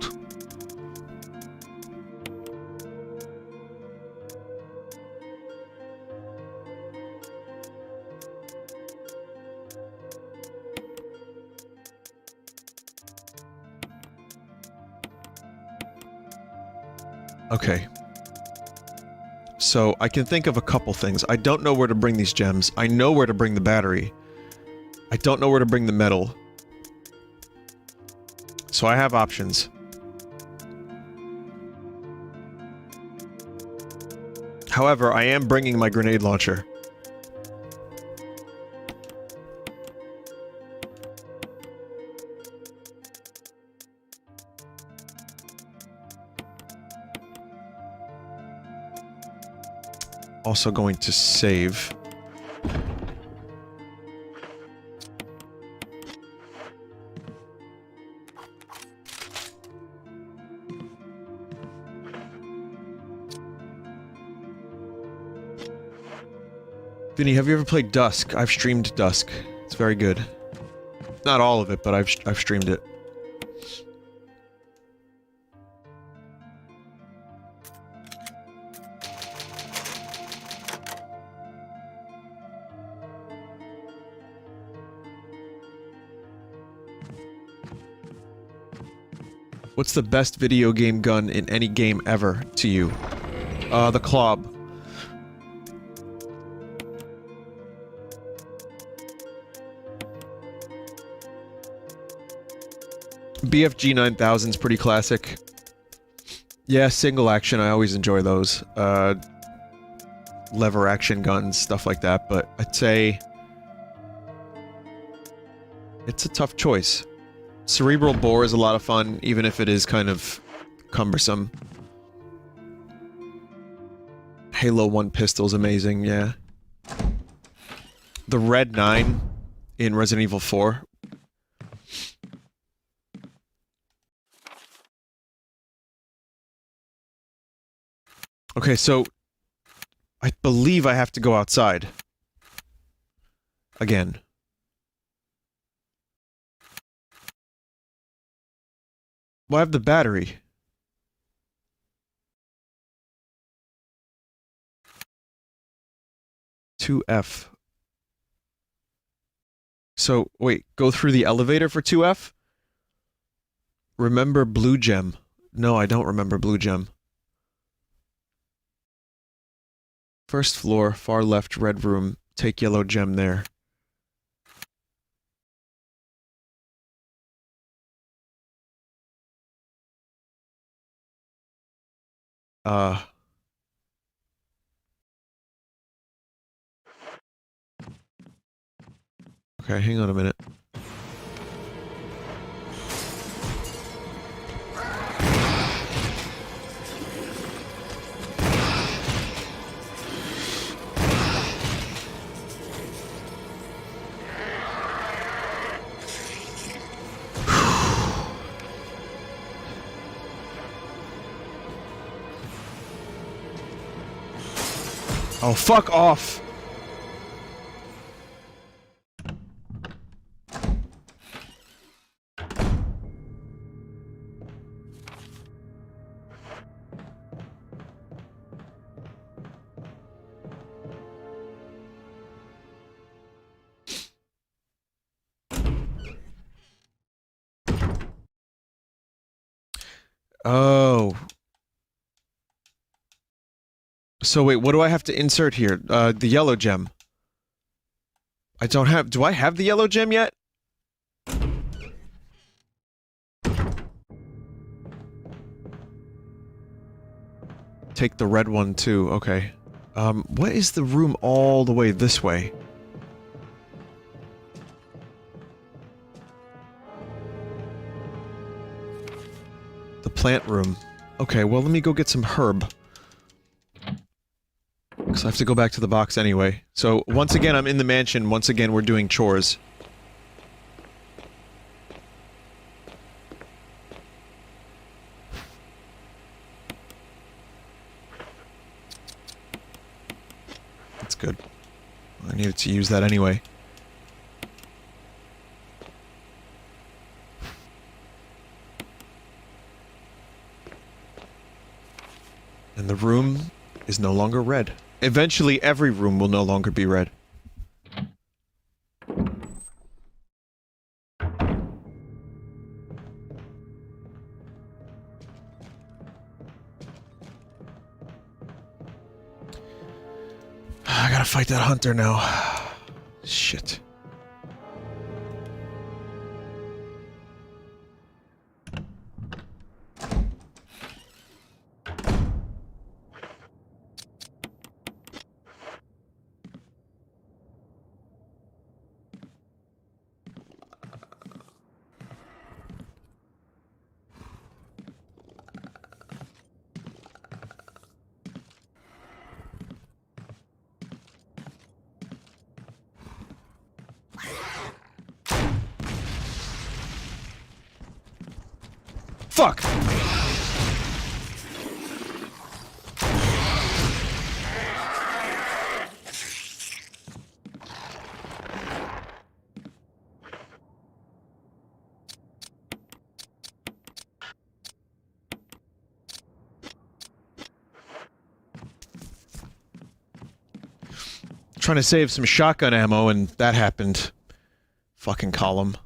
Okay. So, I can think of a couple things. I don't know where to bring these gems. I know where to bring the battery. I don't know where to bring the metal. So I have options. However, I am bringing my grenade launcher. Also going to save. Vinny, have you ever played Dusk? I've streamed Dusk. It's very good. Not all of it, but I've streamed it. What's the best video game gun in any game ever to you? The Klob. BFG 9000's pretty classic. Yeah, single action, I always enjoy those. Lever action guns, stuff like that, but I'd say... it's a tough choice. Cerebral Bore is a lot of fun, even if it is kind of cumbersome. Halo 1 pistol's amazing, yeah. The Red 9 in Resident Evil 4. Okay, so... I believe I have to go outside. Again. Well, I have the battery. (2F). So, wait, go through the elevator for 2F? Remember Blue Gem. No, I don't remember Blue Gem. First floor, far left, red room. Take yellow gem there. Okay, hang on a minute. Oh, fuck off! Oh. So wait, what do I have to insert here? The yellow gem. I don't have... do I have the yellow gem yet? Take the red one too, okay. What is the room all the way this way? The plant room. Okay, well let me go get some herb. Because I have to go back to the box anyway. So, once again I'm in the mansion, once again we're doing chores. I needed to use that anyway. And the room is no longer red. Eventually, every room will no longer be red. I gotta fight that hunter now. Shit. Fuck! Trying to save some shotgun ammo and that happened. Fucking column.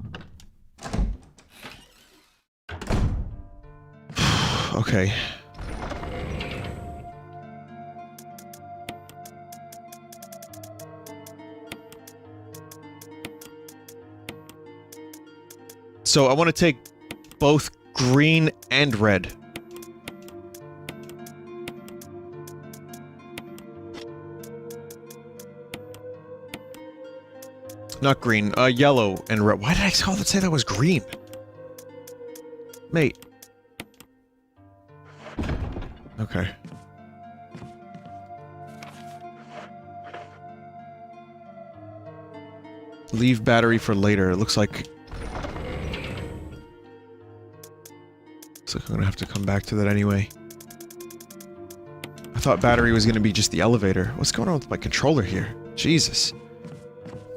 Okay. So I want to take both green and red. Not green, yellow and red. Why did I say that was green? Mate. Okay. Leave battery for later. It looks like... Looks like I'm gonna have to come back to that anyway. I thought battery was gonna be just the elevator. What's going on with my controller here? Jesus.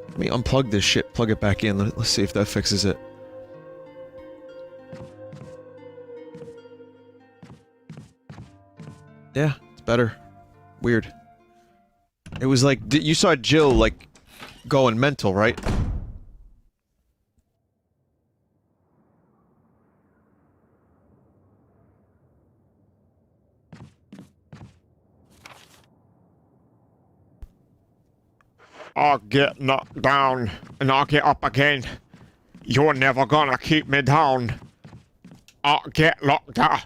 Let me unplug this shit, plug it back in. Let's see if that fixes it. Yeah, it's better. Weird. It was like, you saw Jill, like, going mental, right? I'll get knocked down, and I'll get up again. You're never gonna keep me down. I'll get locked up.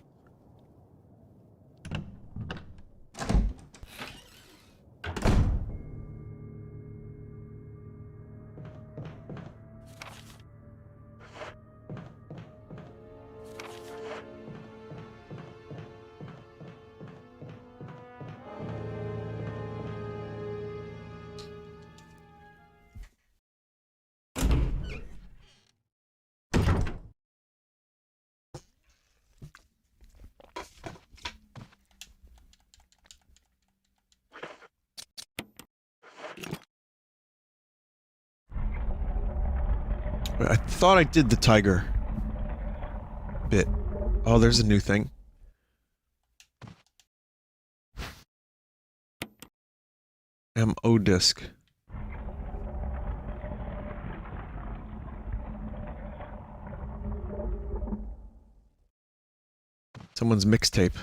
I thought I did the tiger bit. Oh, there's a new thing. MO disc. Someone's mixtape.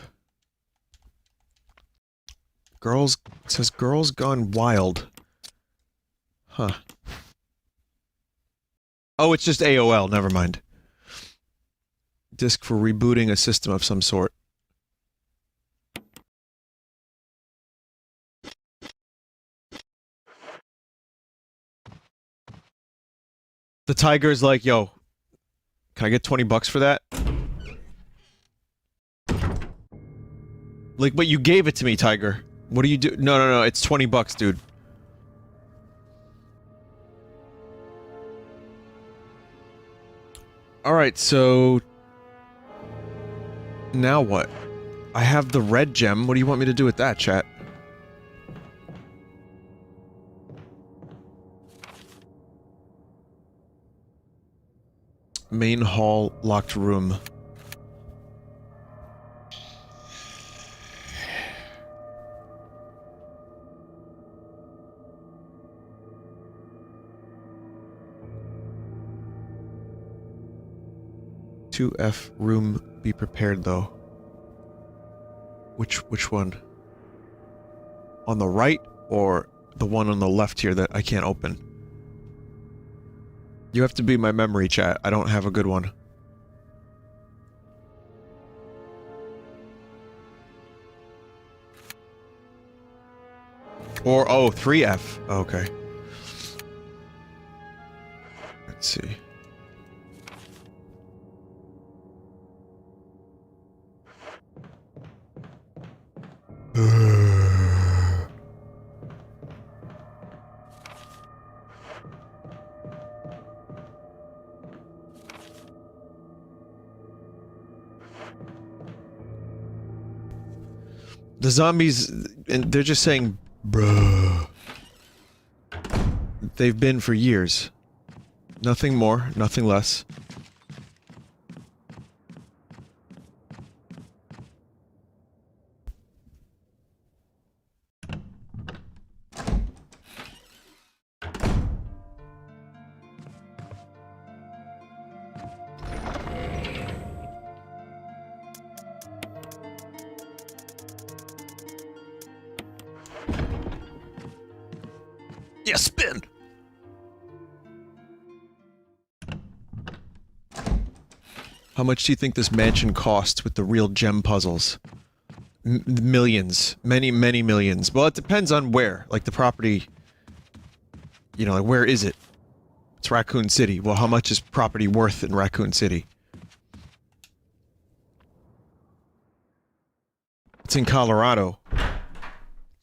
Girls, it says Girls Gone Wild. Huh. Oh, it's just AOL, never mind. Disk for rebooting a system of some sort. The tiger's like, yo, can I get 20 bucks for that? Like, but you gave it to me, tiger. What do you do? No, no, no, it's 20 bucks, dude. Alright, so... Now what? I have the red gem. What do you want me to do with that, chat? Main hall, locked room. Two F room, be prepared though. Which one? On the right or the one on the left here that I can't open? You have to be my memory, chat. I don't have a good one. Or, oh, 3F. Oh, okay. Let's see. The zombies, and they're just saying, bruh. They've been for years. Nothing more, nothing less. Yeah, spin! How much do you think this mansion costs with the real gem puzzles? Millions. Many, many millions. Well, it depends on where. Like, the property... You know, like, where is it? It's Raccoon City. Well, how much is property worth in Raccoon City? It's in Colorado.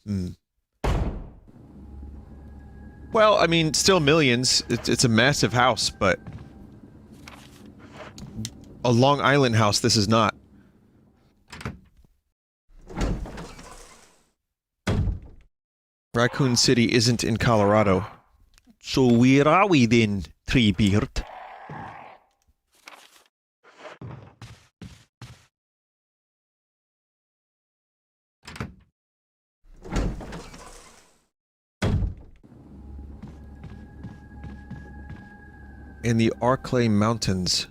Hmm. Well, I mean, still millions. It's a massive house, but... A Long Island house, this is not. Raccoon City isn't in Colorado. So where are we then, Treebeard? In the Arklay Mountains.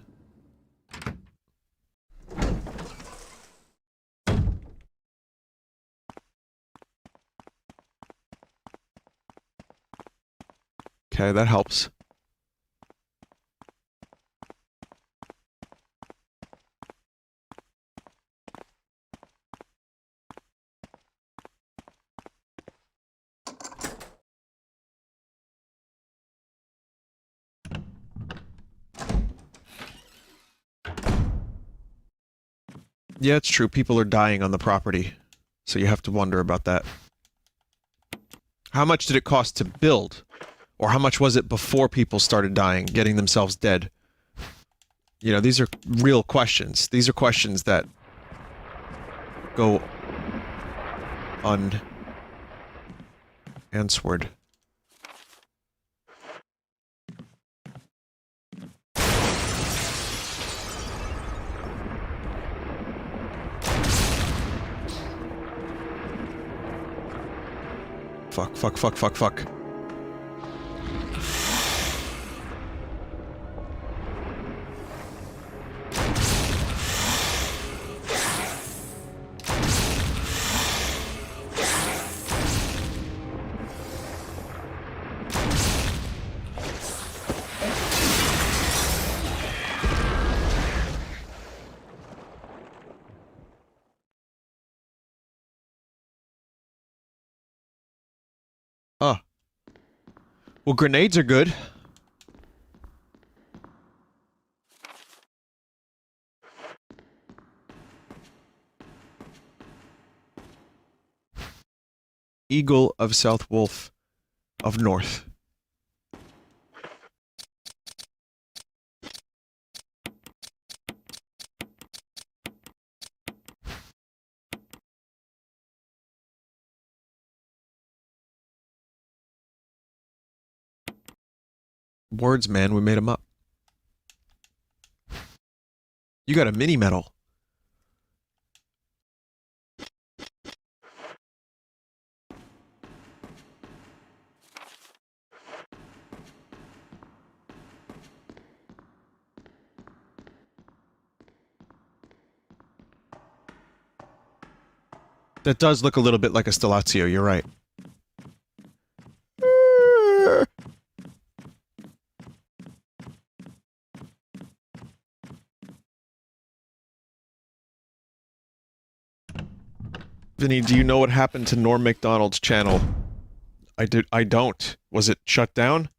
Okay, that helps. Yeah, it's true. People are dying on the property. So you have to wonder about that. How much did it cost to build? Or how much was it before people started dying, getting themselves dead? You know, these are real questions. These are questions that go unanswered. Fuck, fuck, fuck, fuck, fuck. Oh. Well, grenades are good. Eagle of South Wolf of North. Words, man, we made them up. You got a mini medal. That does look a little bit like a Stellazio, you're right. Vinny, do you know what happened to Norm Macdonald's channel? I don't. Was it shut down?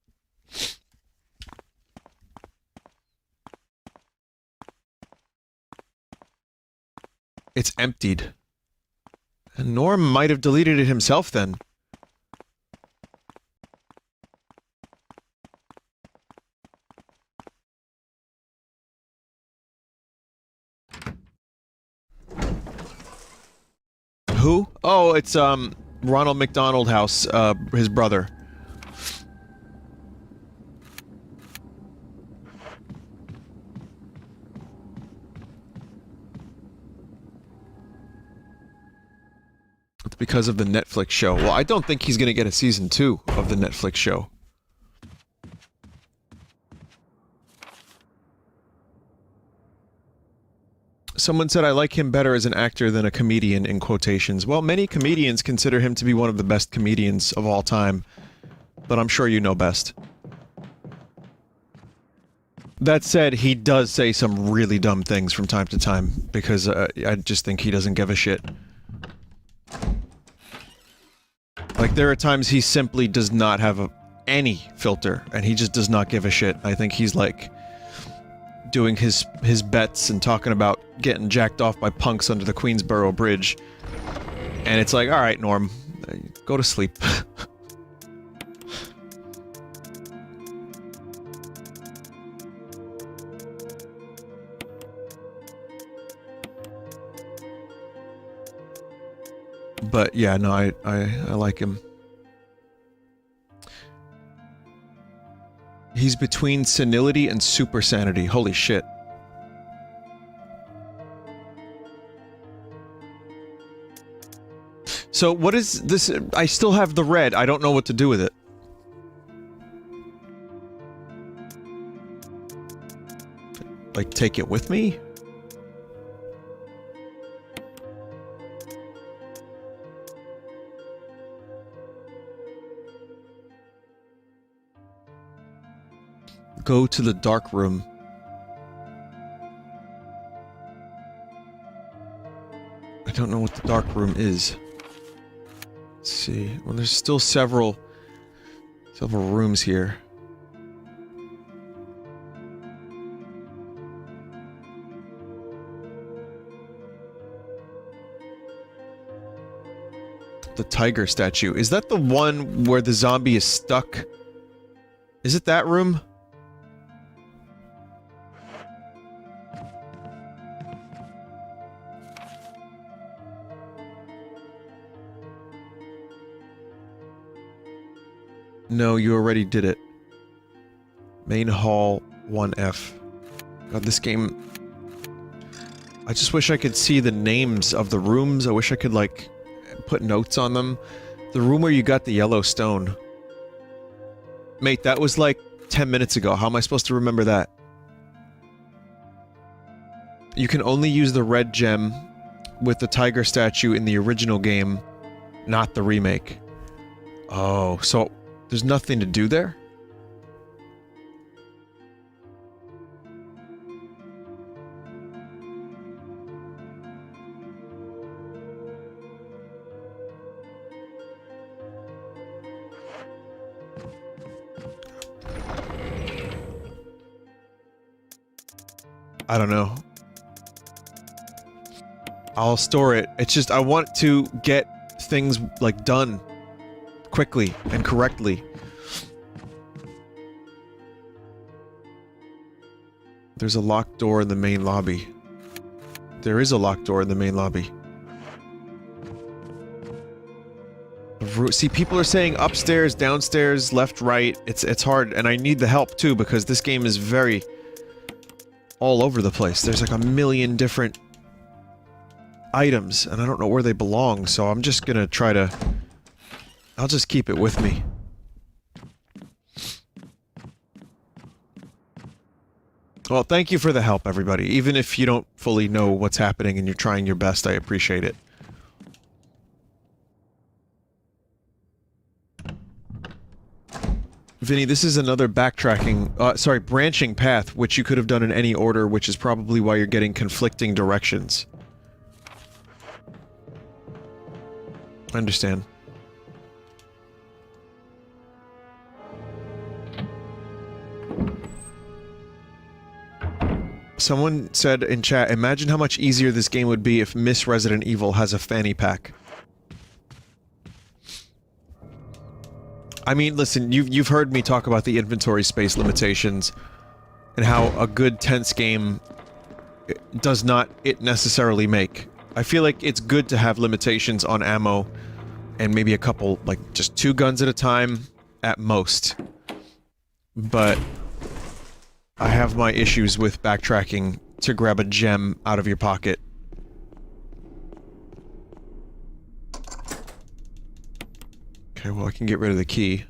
It's emptied. And Norm might have deleted it himself then. Who? Oh, it's, Ronald McDonald House, his brother. It's because of the Netflix show. Well, I don't think he's gonna get a season 2 of the Netflix show. Someone said I like him better as an actor than a comedian, in quotations. Well, many comedians consider him to be one of the best comedians of all time. But I'm sure you know best. That said, he does say some really dumb things from time to time, because I just think he doesn't give a shit. Like, there are times he simply does not have any filter, and he just does not give a shit. I think he's, like, doing his bets and talking about getting jacked off by punks under the Queensboro Bridge. And it's like, alright, Norm, go to sleep. But yeah, no, I like him. He's between senility and super sanity. Holy shit. So what is this? I still have the red. I don't know what to do with it. Like, take it with me? Go to the dark room. I don't know what the dark room is. Let's see. Well, there's still several rooms here. The tiger statue. Is that the one where the zombie is stuck? Is it that room? No, you already did it. Main hall 1F. God, this game... I just wish I could see the names of the rooms. I wish I could, like, put notes on them. The room where you got the yellow stone. Mate, that was like 10 minutes ago. How am I supposed to remember that? You can only use the red gem with the tiger statue in the original game, not the remake. Oh, so... there's nothing to do there? I don't know. I'll store it. It's just I want to get things, like, done quickly and correctly. There's a locked door in the main lobby. There is a locked door in the main lobby. See, people are saying upstairs, downstairs, left, right. It's hard, and I need the help too, because this game is very... all over the place. There's like a million different items, and I don't know where they belong, so I'm just gonna try to... I'll just keep it with me. Well, thank you for the help, everybody. Even if you don't fully know what's happening and you're trying your best, I appreciate it. Vinny, this is another branching path, which you could have done in any order, which is probably why you're getting conflicting directions. I understand. Someone said in chat, imagine how much easier this game would be if Miss Resident Evil has a fanny pack. I mean, listen, you've heard me talk about the inventory space limitations and how a good tense game does not necessarily make. I feel like it's good to have limitations on ammo and maybe a couple, like, just 2 guns at a time at most. But I have my issues with backtracking to grab a gem out of your pocket. Okay, well, I can get rid of the key.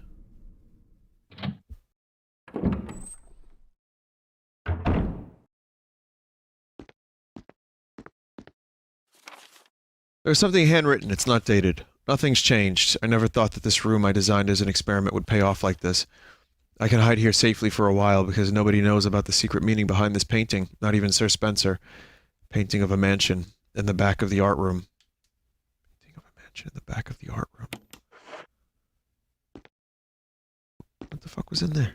There's something handwritten, it's not dated. Nothing's changed. I never thought that this room I designed as an experiment would pay off like this. I can hide here safely for a while because nobody knows about the secret meaning behind this painting, not even Sir Spencer. Painting of a mansion in the back of the art room. Painting of a mansion in the back of the art room. What the fuck was in there?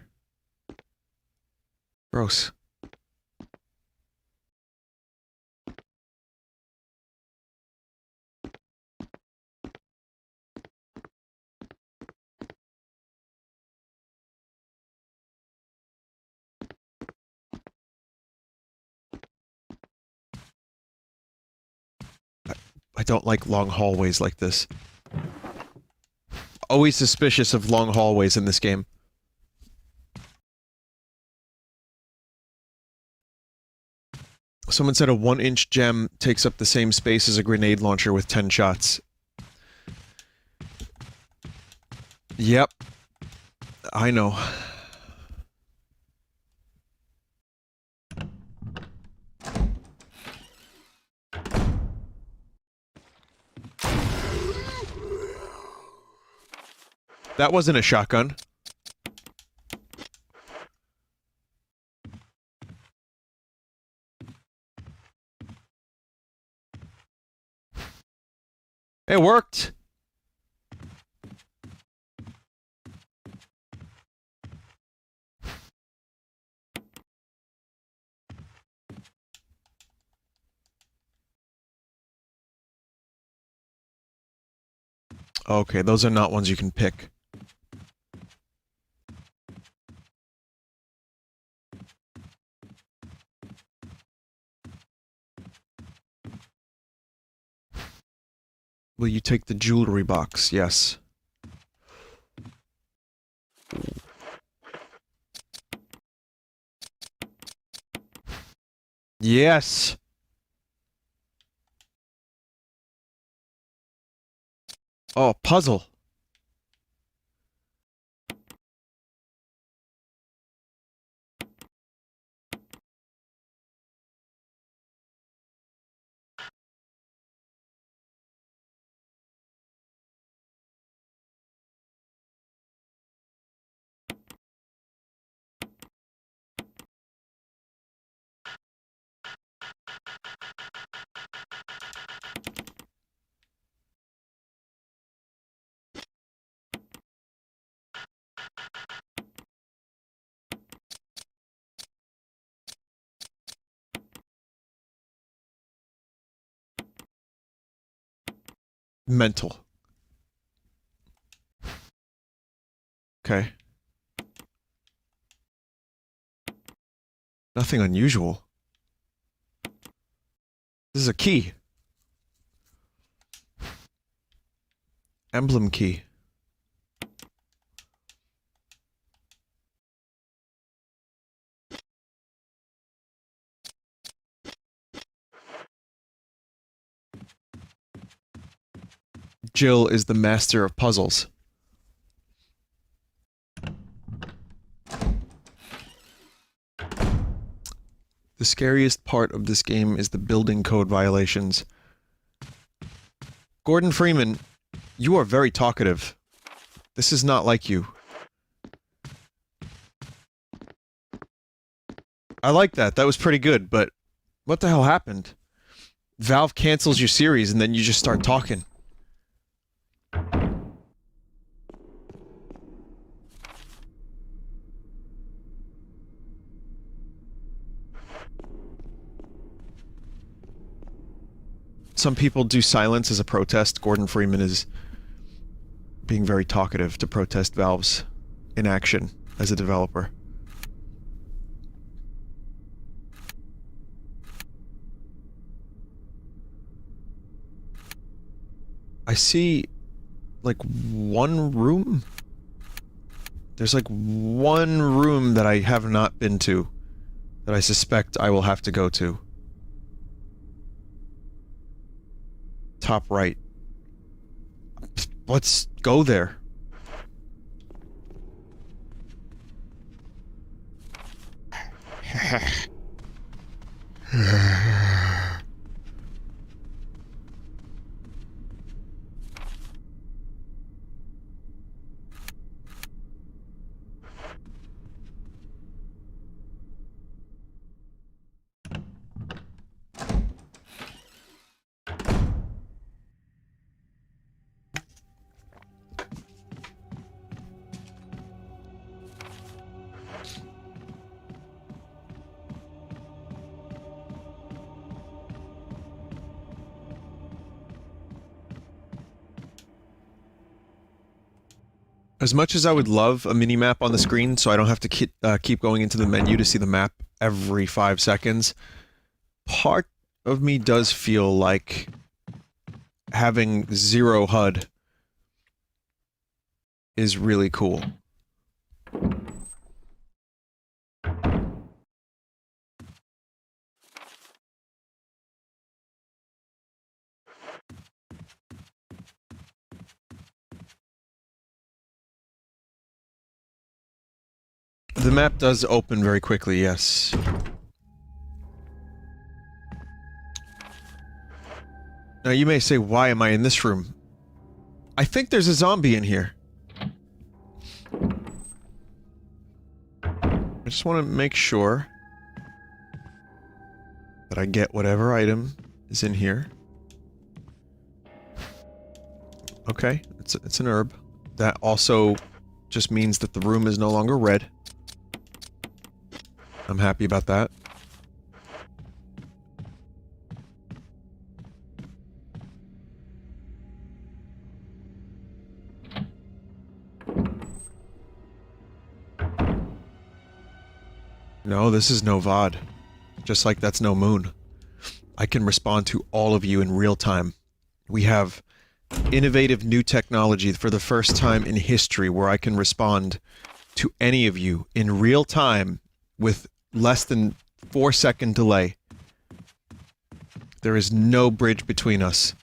Gross. I don't like long hallways like this. Always suspicious of long hallways in this game. Someone said a 1-inch gem takes up the same space as a grenade launcher with 10 shots. Yep. I know. That wasn't a shotgun. It worked! Okay, those are not ones you can pick. Will you take the jewelry box? Yes. Yes! Oh, puzzle. Mental. Okay. Nothing unusual. This is a key. Emblem key. Jill is the master of puzzles. The scariest part of this game is the building code violations. Gordon Freeman, you are very talkative. This is not like you. I like that. That was pretty good, but what the hell happened? Valve cancels your series and then you just start talking. Some people do silence as a protest. Gordon Freeman is being very talkative to protest Valve's inaction as a developer. I see, like, one room? There's, like, one room that I have not been to that I suspect I will have to go to. Top right. Let's go there. As much as I would love a mini-map on the screen so I don't have to keep going into the menu to see the map every 5 seconds, part of me does feel like having zero HUD is really cool. The map does open very quickly, yes. Now you may say, why am I in this room? I think there's a zombie in here. I just want to make sure that I get whatever item is in here. Okay, it's an herb. That also just means that the room is no longer red. I'm happy about that. No, this is no VOD. Just like that's no moon. I can respond to all of you in real time. We have innovative new technology for the first time in history where I can respond to any of you in real time with less than 4-second delay. There is no bridge between us.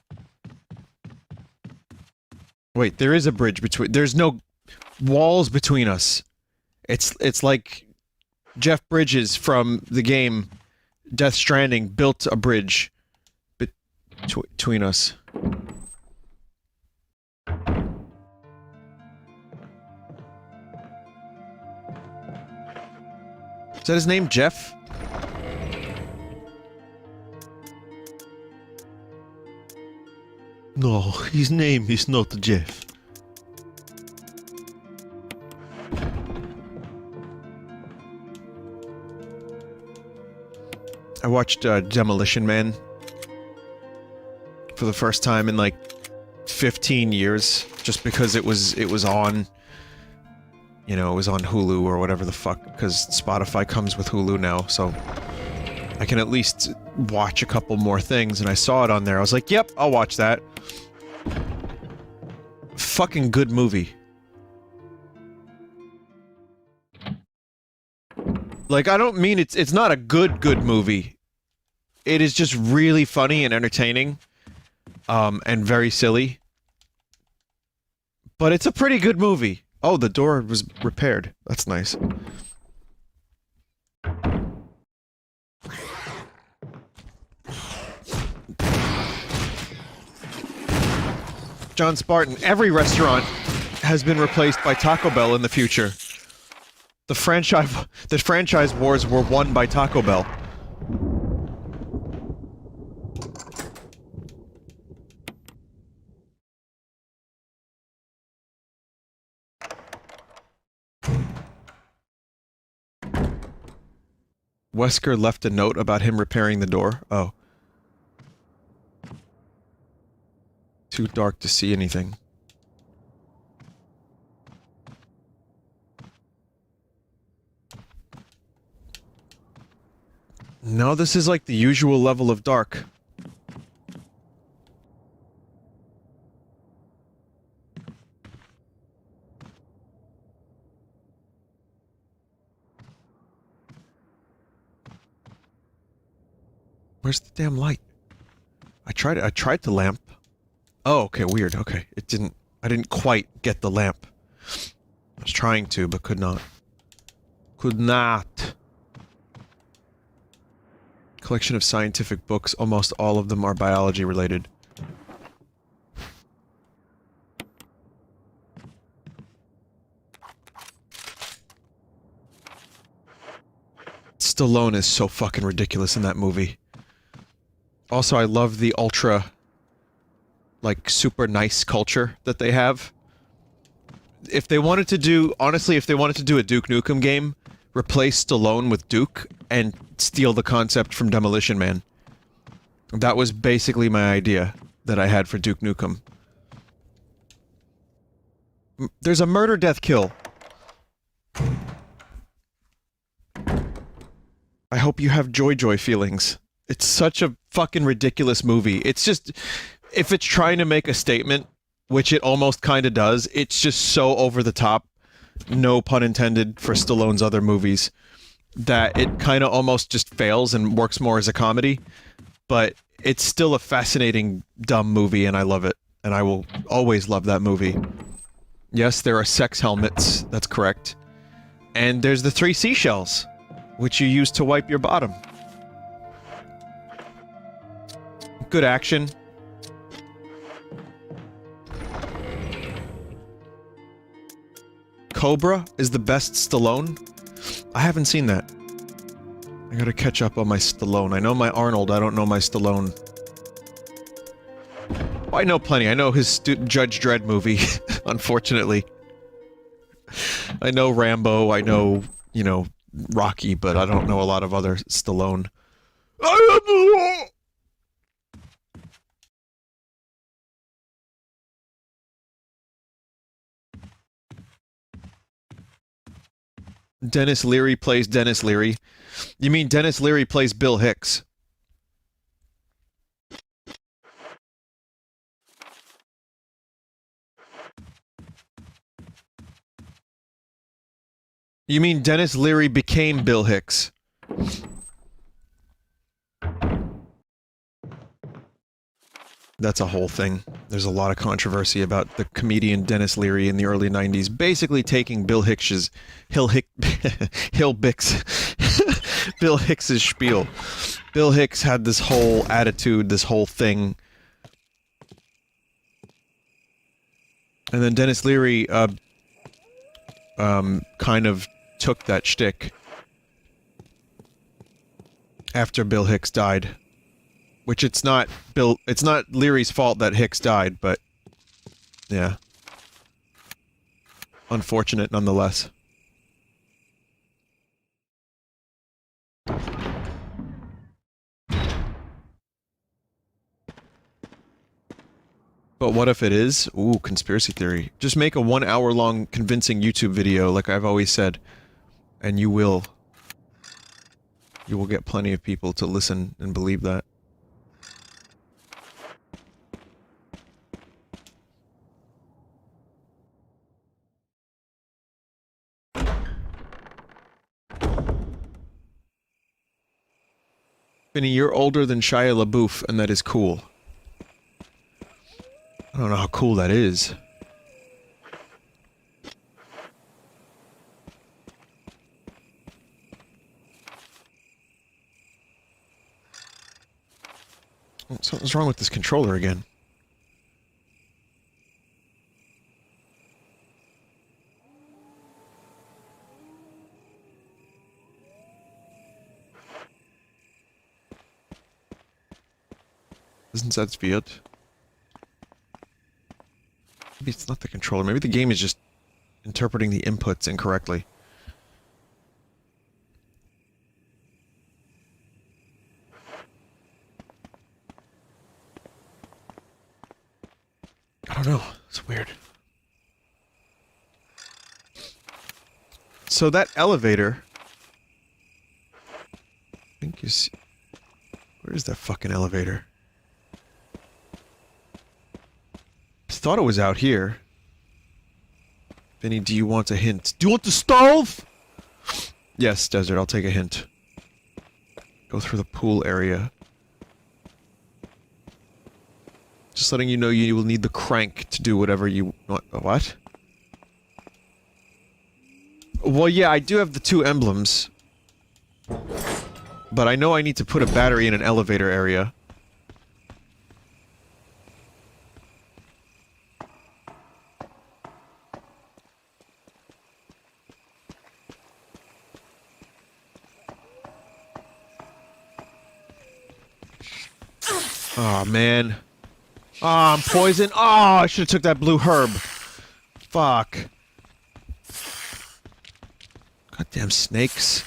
Wait, there is a bridge between... There's no walls between us. It's like Jeff Bridges from the game Death Stranding built a bridge between us. Is that his name, Jeff? No, his name is not Jeff. I watched Demolition Man for the first time in like 15 years, just because it was on, you know, it was on Hulu or whatever the fuck, because Spotify comes with Hulu now, so I can at least watch a couple more things, and I saw it on there. I was like, yep, I'll watch that. Fucking good movie. Like, I don't mean it's not a good movie. It is just really funny and entertaining, and very silly. But it's a pretty good movie. Oh, the door was repaired. That's nice. John Spartan, every restaurant has been replaced by Taco Bell in the future. The franchise wars were won by Taco Bell. Wesker left a note about him repairing the door. Oh. Too dark to see anything. No, this is like the usual level of dark. Where's the damn light? I tried the lamp. Oh, okay, weird, okay. I didn't quite get the lamp. I was trying to, but could not. Could not. Collection of scientific books, almost all of them are biology related. Stallone is so fucking ridiculous in that movie. Also, I love the ultra, like, super nice culture that they have. If they wanted to do, honestly, if they wanted to do a Duke Nukem game, replace Stallone with Duke and steal the concept from Demolition Man. That was basically my idea that I had for Duke Nukem. There's a murder death kill. I hope you have joy feelings. It's such a fucking ridiculous movie. It's just, if it's trying to make a statement, which it almost kind of does, it's just so over the top, no pun intended for Stallone's other movies, that it kind of almost just fails and works more as a comedy. But it's still a fascinating, dumb movie, and I love it. And I will always love that movie. Yes, there are sex helmets, that's correct. And there's the 3 seashells, which you use to wipe your bottom. Good action. Cobra is the best Stallone? I haven't seen that. I gotta catch up on my Stallone. I know my Arnold, I don't know my Stallone. Oh, I know plenty. I know his Judge Dredd movie, unfortunately. I know Rambo, I know, you know, Rocky, but I don't know a lot of other Stallone. Dennis Leary plays Dennis Leary. You mean Dennis Leary plays Bill Hicks? You mean Dennis Leary became Bill Hicks? That's a whole thing. There's a lot of controversy about the comedian Dennis Leary in the early 90s basically taking Bill Hicks's Bill Hicks's spiel. Bill Hicks had this whole attitude, this whole thing. And then Dennis Leary kind of took that shtick after Bill Hicks died. Which it's not Leary's fault that Hicks died, but yeah. Unfortunate nonetheless. But what if it is? Ooh, conspiracy theory. Just make a 1 hour long convincing YouTube video like I've always said. And you will. You will get plenty of people to listen and believe that. Vinny, you're older than Shia LaBeouf, and that is cool. I don't know how cool that is. Something's wrong with this controller again. Isn't that weird? Maybe it's not the controller. Maybe the game is just interpreting the inputs incorrectly. I don't know. It's weird. So that elevator... I think you see... Where is that fucking elevator? I thought it was out here. Vinny, do you want a hint? Do you want the stove? Yes, Desert, I'll take a hint. Go through the pool area. Just letting you know you will need the crank to do whatever you want. What? Well, yeah, I do have the 2 emblems. But I know I need to put a battery in an elevator area. Oh man. Oh, I'm poisoned. Oh, I should have took that blue herb. Fuck. Goddamn snakes.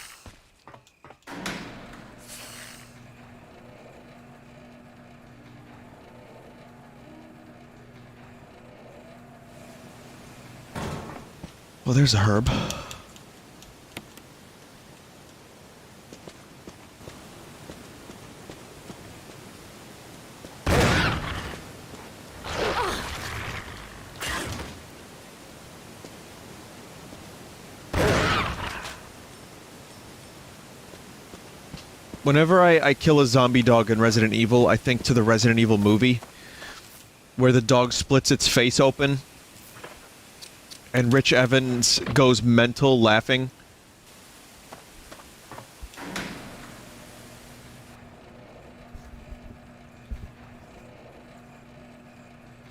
Well, there's a herb. Whenever I kill a zombie dog in Resident Evil, I think to the Resident Evil movie, where the dog splits its face open, and Rich Evans goes mental laughing.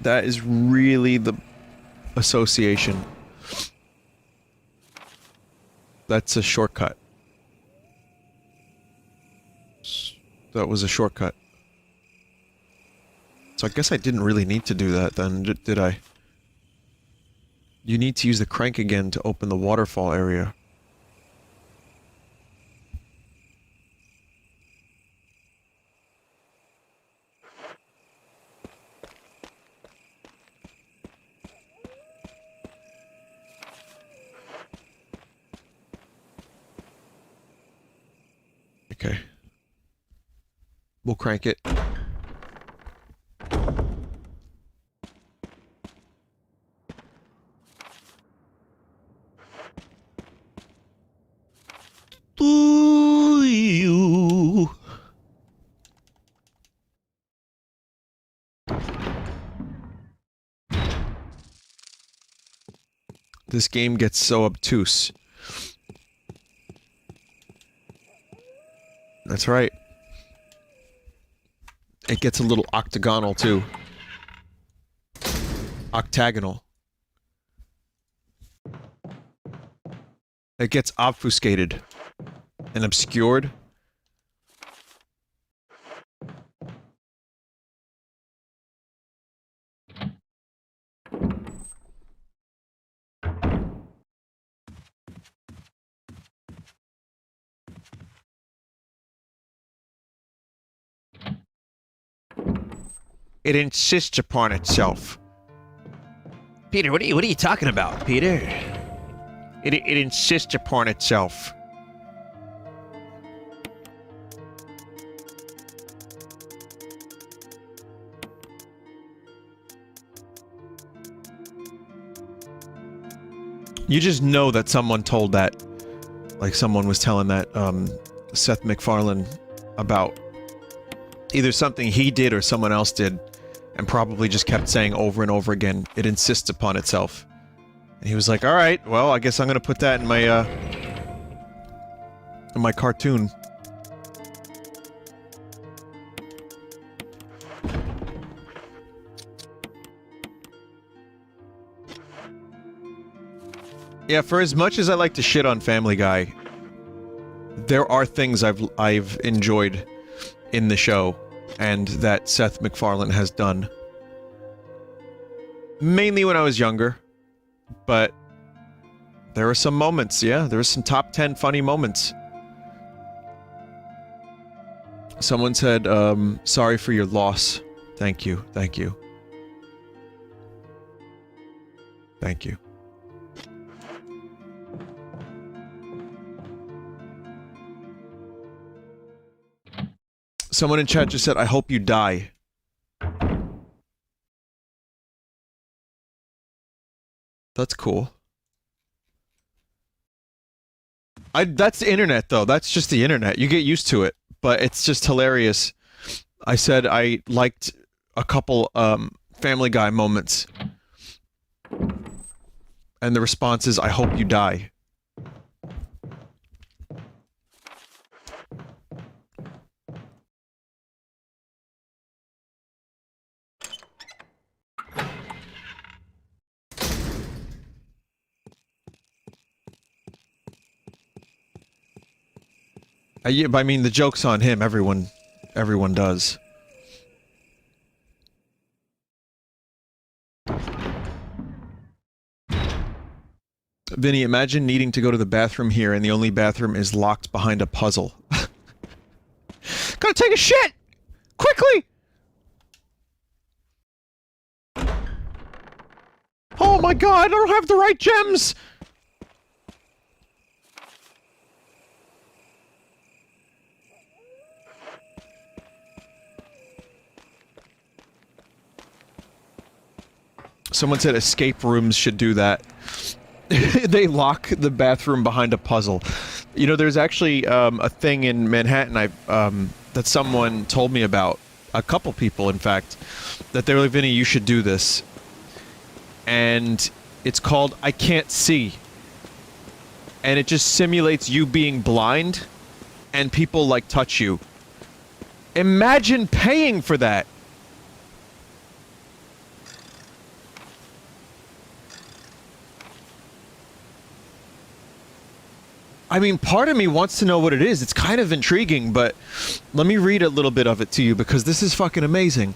That is really the association. That's a shortcut. That was a shortcut. So I guess I didn't really need to do that then, did I? You need to use the crank again to open the waterfall area. Okay. We'll crank it. Ooh. This game gets so obtuse. That's right. It gets a little octagonal, too. Octagonal. It gets obfuscated. And obscured. It insists upon itself. Peter, what are you talking about, Peter? It insists upon itself. You just know that someone told that, like someone was telling that, Seth MacFarlane about either something he did or someone else did, and probably just kept saying over and over again, it insists upon itself. And he was like, alright, well, I guess I'm gonna put that in my cartoon. Yeah, for as much as I like to shit on Family Guy, there are things I've enjoyed in the show, and that Seth MacFarlane has done. Mainly when I was younger, but there are some moments, yeah, there are some top 10 funny moments. Someone said, sorry for your loss. Thank you, thank you. Thank you. Someone in chat just said, I hope you die. That's cool. That's the internet, though. That's just the internet. You get used to it. But it's just hilarious. I said I liked a couple, Family Guy moments. And the response is, I hope you die. Yeah, but I mean, the joke's on him. Everyone does. Vinny, imagine needing to go to the bathroom here and the only bathroom is locked behind a puzzle. Gotta take a shit! Quickly! Oh my god, I don't have the right gems! Someone said escape rooms should do that. They lock the bathroom behind a puzzle. You know, there's actually a thing in Manhattan that someone told me about. A couple people, in fact. That they were like, Vinny, you should do this. And it's called I Can't See. And it just simulates you being blind and people, like, touch you. Imagine paying for that! I mean, part of me wants to know what it is. It's kind of intriguing, but let me read a little bit of it to you because this is fucking amazing.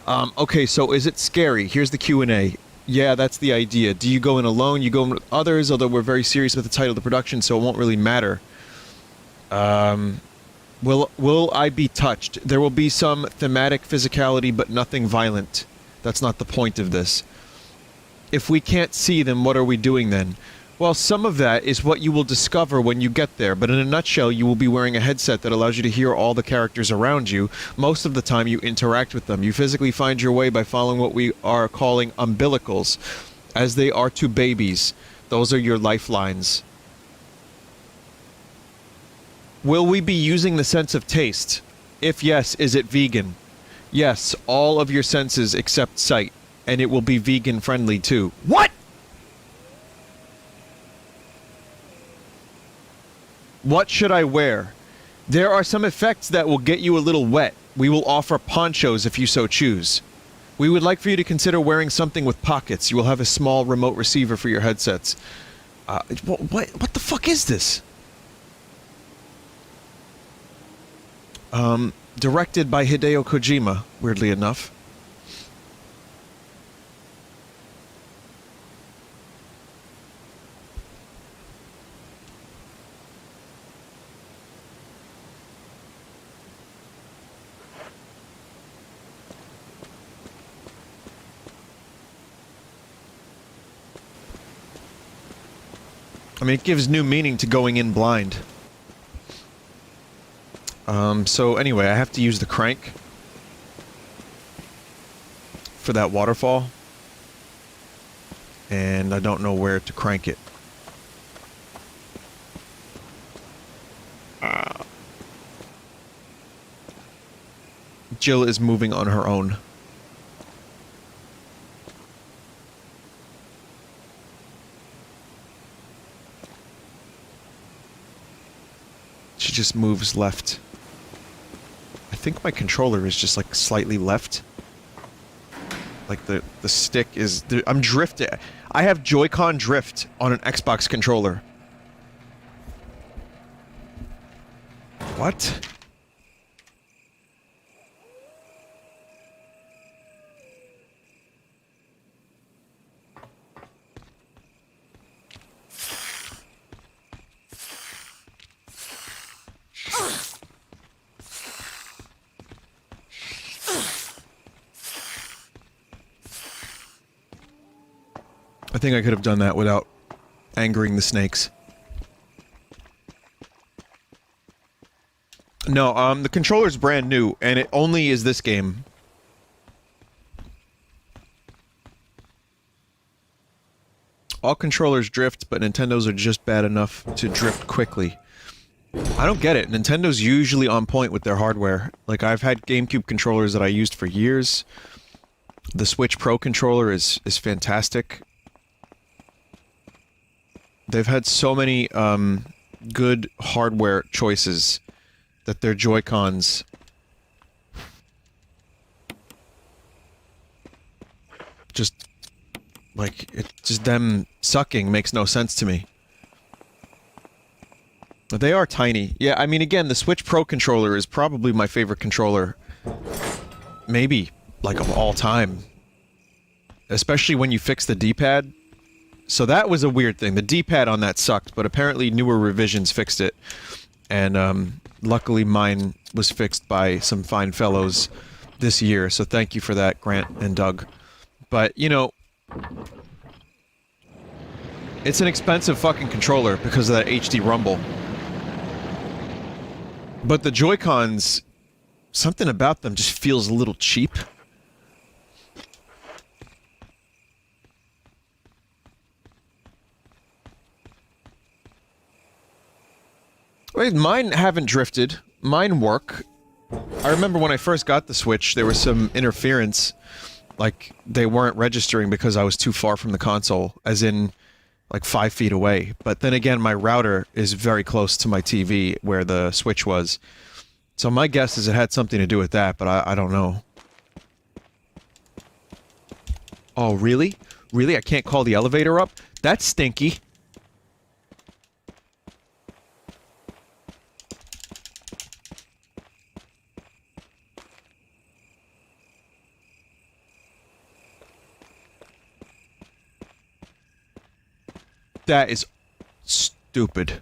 Okay, so is it scary? Here's the Q&A. Yeah, that's the idea. Do you go in alone? You go in with others? Although we're very serious with the title of the production, so it won't really matter. Will I be touched? There will be some thematic physicality, but nothing violent. That's not the point of this. If we can't see them, what are we doing then? Well, some of that is what you will discover when you get there, but in a nutshell, you will be wearing a headset that allows you to hear all the characters around you. Most of the time, you interact with them. You physically find your way by following what we are calling umbilicals, as they are to babies. Those are your lifelines. Will we be using the sense of taste? If yes, is it vegan? Yes, all of your senses except sight, and it will be vegan friendly too. What?! What should I wear? There are some effects that will get you a little wet. We will offer ponchos if you so choose. We would like for you to consider wearing something with pockets. You will have a small remote receiver for your headsets. What the fuck is this? Directed by Hideo Kojima, weirdly enough. I mean, it gives new meaning to going in blind. So anyway, I have to use the crank for that waterfall. And I don't know where to crank it. Jill is moving on her own. She just moves left. I think my controller is just like slightly left. Like the stick is... I'm drifting. I have Joy-Con drift on an Xbox controller. What? I think I could have done that without angering the snakes. No, the controller's brand new, and it only is this game. All controllers drift, but Nintendo's are just bad enough to drift quickly. I don't get it. Nintendo's usually on point with their hardware. Like, I've had GameCube controllers that I used for years. The Switch Pro controller is fantastic. They've had so many good hardware choices that their Joy-Cons just them sucking makes no sense to me. But they are tiny. Yeah, I mean, again, the Switch Pro controller is probably my favorite controller, maybe like of all time, especially when you fix the D-pad. So that was a weird thing. The D-pad on that sucked, but apparently newer revisions fixed it. And luckily mine was fixed by some fine fellows this year, so thank you for that, Grant and Doug. But, you know, it's an expensive fucking controller because of that HD rumble. But the Joy-Cons, something about them just feels a little cheap. Wait, mine haven't drifted. Mine work. I remember when I first got the Switch, there was some interference. Like, they weren't registering because I was too far from the console, as in, like, 5 feet away. But then again, my router is very close to my TV, where the Switch was. So my guess is it had something to do with that, but I don't know. Oh, really? Really? I can't call the elevator up? That's stinky. That is stupid.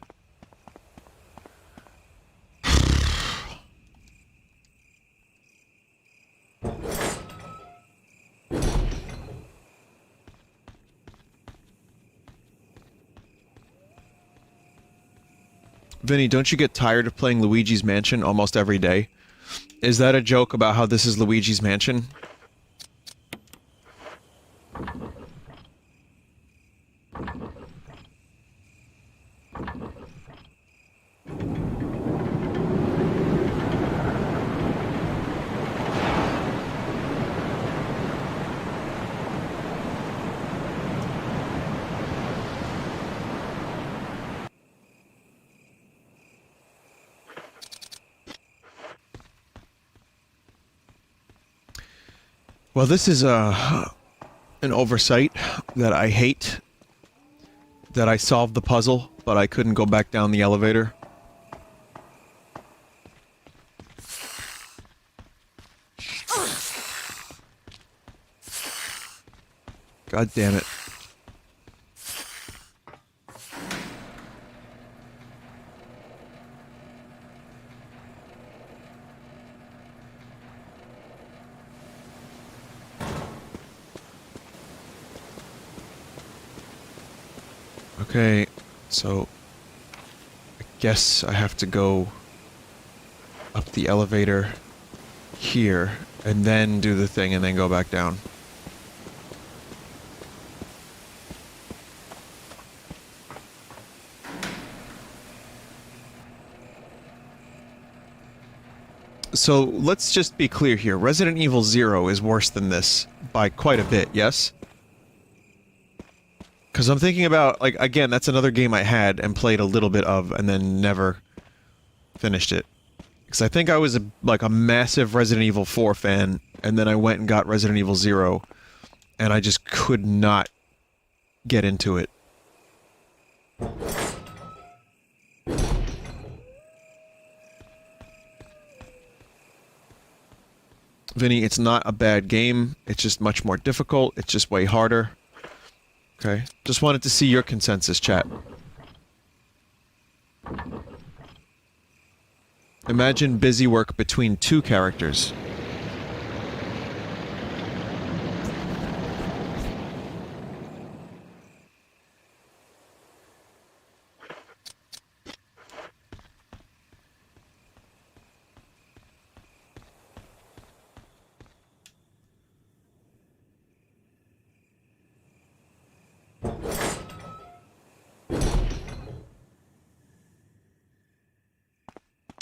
Vinny, don't you get tired of playing Luigi's Mansion almost every day? Is that a joke about how this is Luigi's Mansion? Well, this is an oversight that I hate. That I solved the puzzle, but I couldn't go back down the elevator. God damn it. Okay, so I guess I have to go up the elevator here and then do the thing and then go back down. So let's just be clear here. Resident Evil 0 is worse than this by quite a bit, yes? Because I'm thinking about, like, again, that's another game I had and played a little bit of and then never finished it. Because I think I was, like, a massive Resident Evil 4 fan, and then I went and got Resident Evil 0, and I just could not get into it. Vinny, it's not a bad game. It's just much more difficult. It's just way harder. Okay. Just wanted to see your consensus, chat. Imagine busy work between two characters.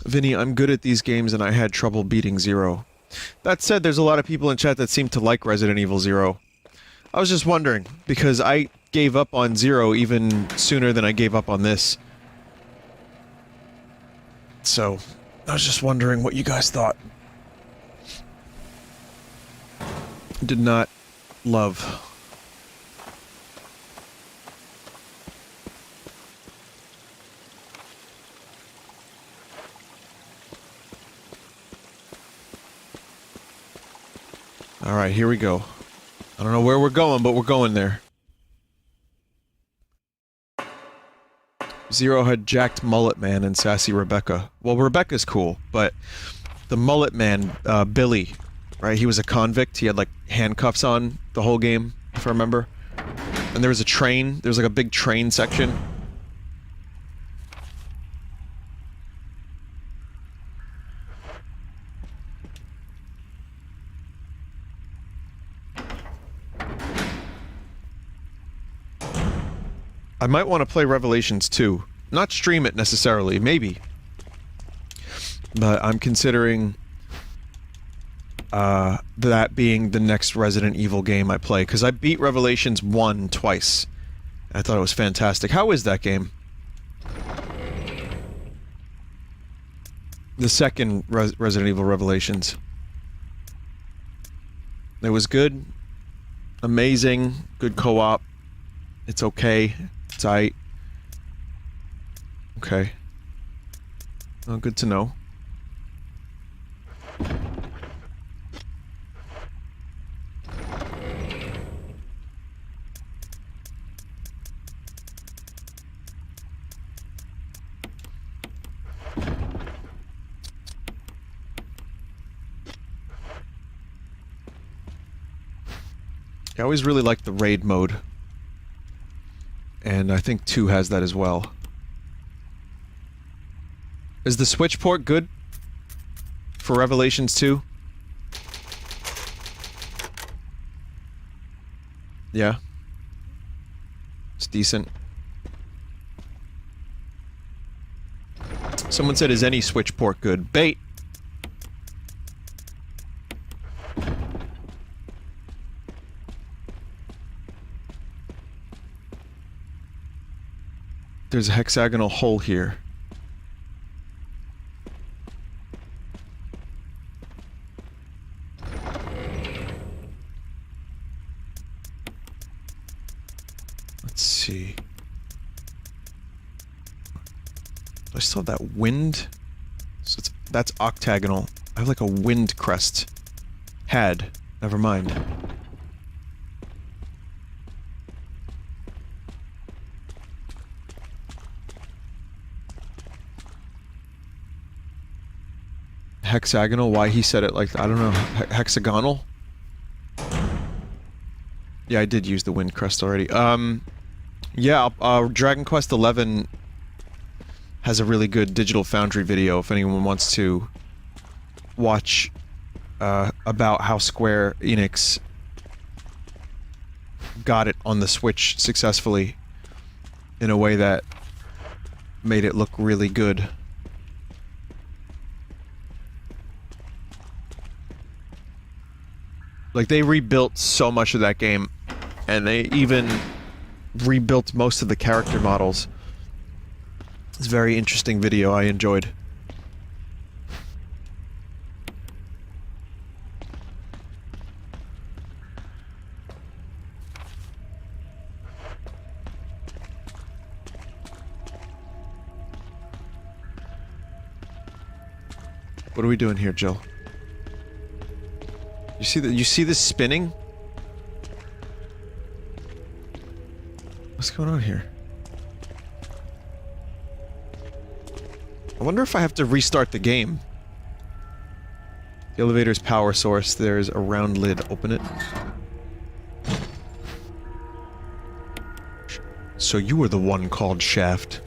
Vinny, I'm good at these games and I had trouble beating Zero. That said, there's a lot of people in chat that seem to like Resident Evil Zero. I was just wondering, because I gave up on Zero even sooner than I gave up on this. So, I was just wondering what you guys thought. Did not love. Alright, here we go. I don't know where we're going, but we're going there. Zero had jacked Mullet Man and Sassy Rebecca. Well, Rebecca's cool, but the Mullet Man, Billy, right? He was a convict. He had, like, handcuffs on the whole game, if I remember. And there was a train. There was, like, a big train section. I might want to play Revelations 2. Not stream it necessarily, maybe. But I'm considering that being the next Resident Evil game I play, because I beat Revelations 1 twice. I thought it was fantastic. How is that game? The second Resident Evil Revelations. It was good. Amazing. Good co-op. It's okay. It's aight. Okay. Well, good to know. I always really liked the raid mode. And I think 2 has that as well. Is the Switch port good? For Revelations 2? Yeah. It's decent. Someone said, is any Switch port good? Bait! There's a hexagonal hole here. Let's see. I still have that wind. So that's octagonal. I have like a wind crest. Had. Never mind. Hexagonal, why he said it like, I don't know, hexagonal? Yeah, I did use the wind crest already. Yeah, Dragon Quest XI has a really good Digital Foundry video if anyone wants to watch about how Square Enix got it on the Switch successfully in a way that made it look really good. Like, they rebuilt so much of that game, and they even rebuilt most of the character models. It's a very interesting video, I enjoyed. What are we doing here, Jill? You see that? You see this spinning? What's going on here? I wonder if I have to restart the game. The elevator's power source. There's a round lid. Open it. So you were the one called Shaft.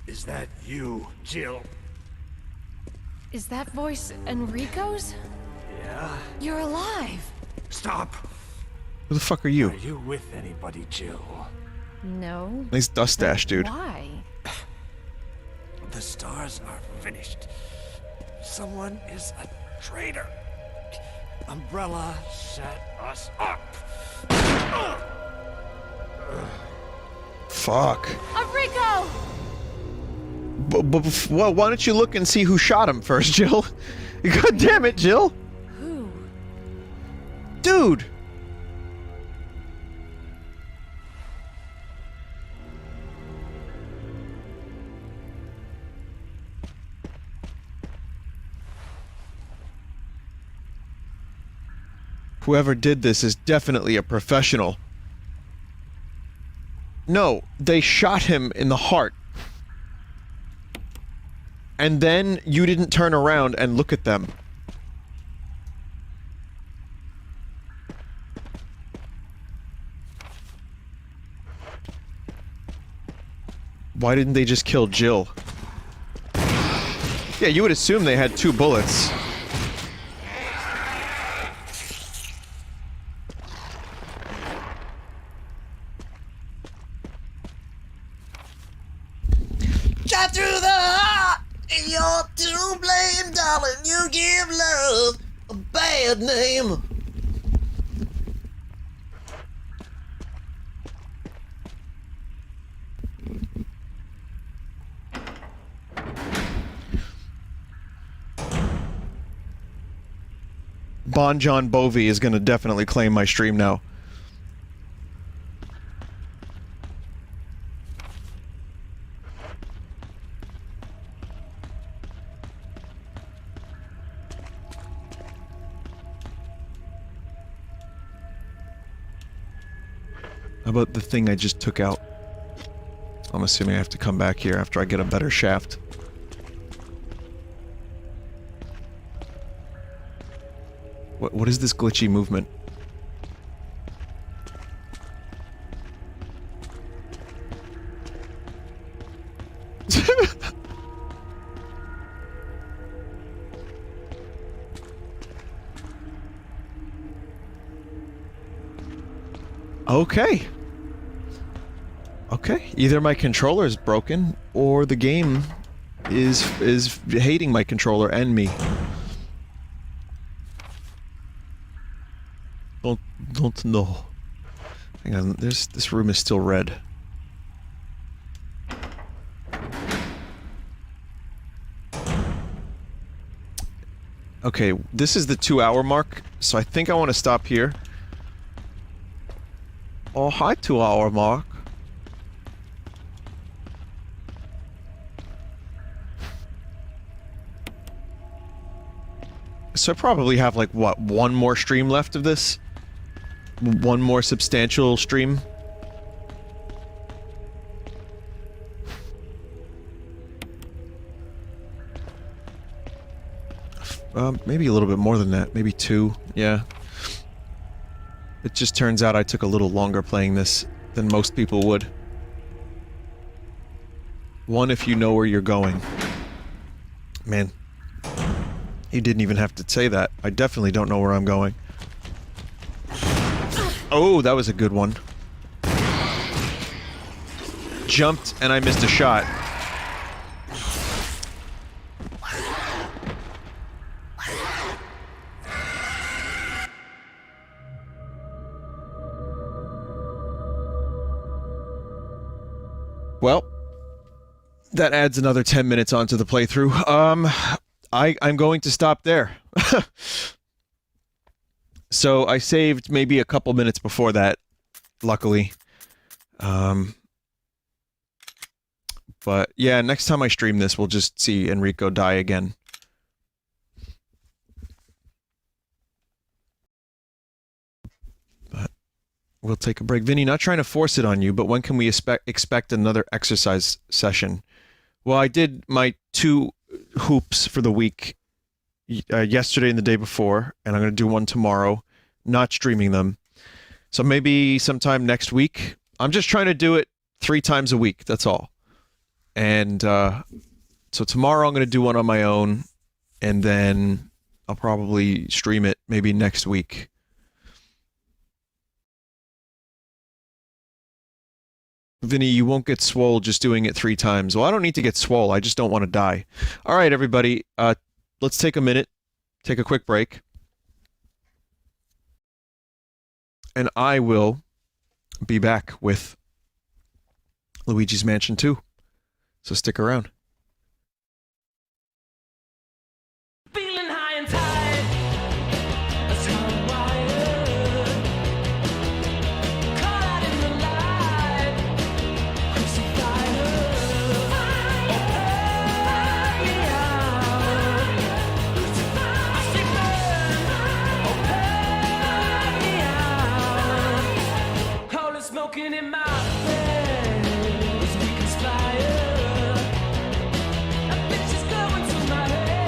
Is that you, Jill? Is that voice Enrico's? Yeah? You're alive. Stop! Who the fuck are you? Are you with anybody, Jill? No. Nice mustache, dude. Why? The stars are finished. Someone is a traitor. Umbrella set us up. Fuck. Enrico! Well, why don't you look and see who shot him first, Jill? God damn it, Jill! Who? Dude! Whoever did this is definitely a professional. No, they shot him in the heart. And then you didn't turn around and look at them. Why didn't they just kill Jill? Yeah, you would assume they had 2 bullets. Shot through the heart, and you're to blame, darling. You give love a bad name. Bon John Bovey is gonna definitely claim my stream now. How about the thing I just took out? I'm assuming I have to come back here after I get a better shaft. What is this glitchy movement? Okay. Okay, either my controller is broken or the game is hating my controller and me. Don't know. Hang on, this room is still red. Okay, this is the 2-hour mark, so I think I want to stop here. Oh, hi, 2-hour mark. So I probably have, like, what, 1 more stream left of this? 1 more substantial stream? Maybe a little bit more than that. Maybe 2, yeah. It just turns out I took a little longer playing this than most people would. 1 if you know where you're going. Man. You didn't even have to say that. I definitely don't know where I'm going. Oh, that was a good one. Jumped and I missed a shot. Well, that adds another 10 minutes onto the playthrough. I'm going to stop there. So I saved maybe a couple minutes before that, luckily. But yeah, next time I stream this, we'll just see Enrico die again. But we'll take a break. Vinny, not trying to force it on you, but when can we expect another exercise session? Well, I did my 2 hoops for the week yesterday and the day before, and I'm going to do one tomorrow, not streaming them. So maybe sometime next week. I'm just trying to do it 3 times a week, that's all. And so tomorrow I'm going to do one on my own, and then I'll probably stream it maybe next week. Vinny, you won't get swole just doing it 3 times. Well, I don't need to get swole. I just don't want to die. All right, everybody. Let's take a minute. Take a quick break. And I will be back with Luigi's Mansion 2. So stick around. Feeling high and tight. Let's come wired. Caught out in the light. Crucified her. Burn me out. I say burn. Burn me out. Holy smoking in my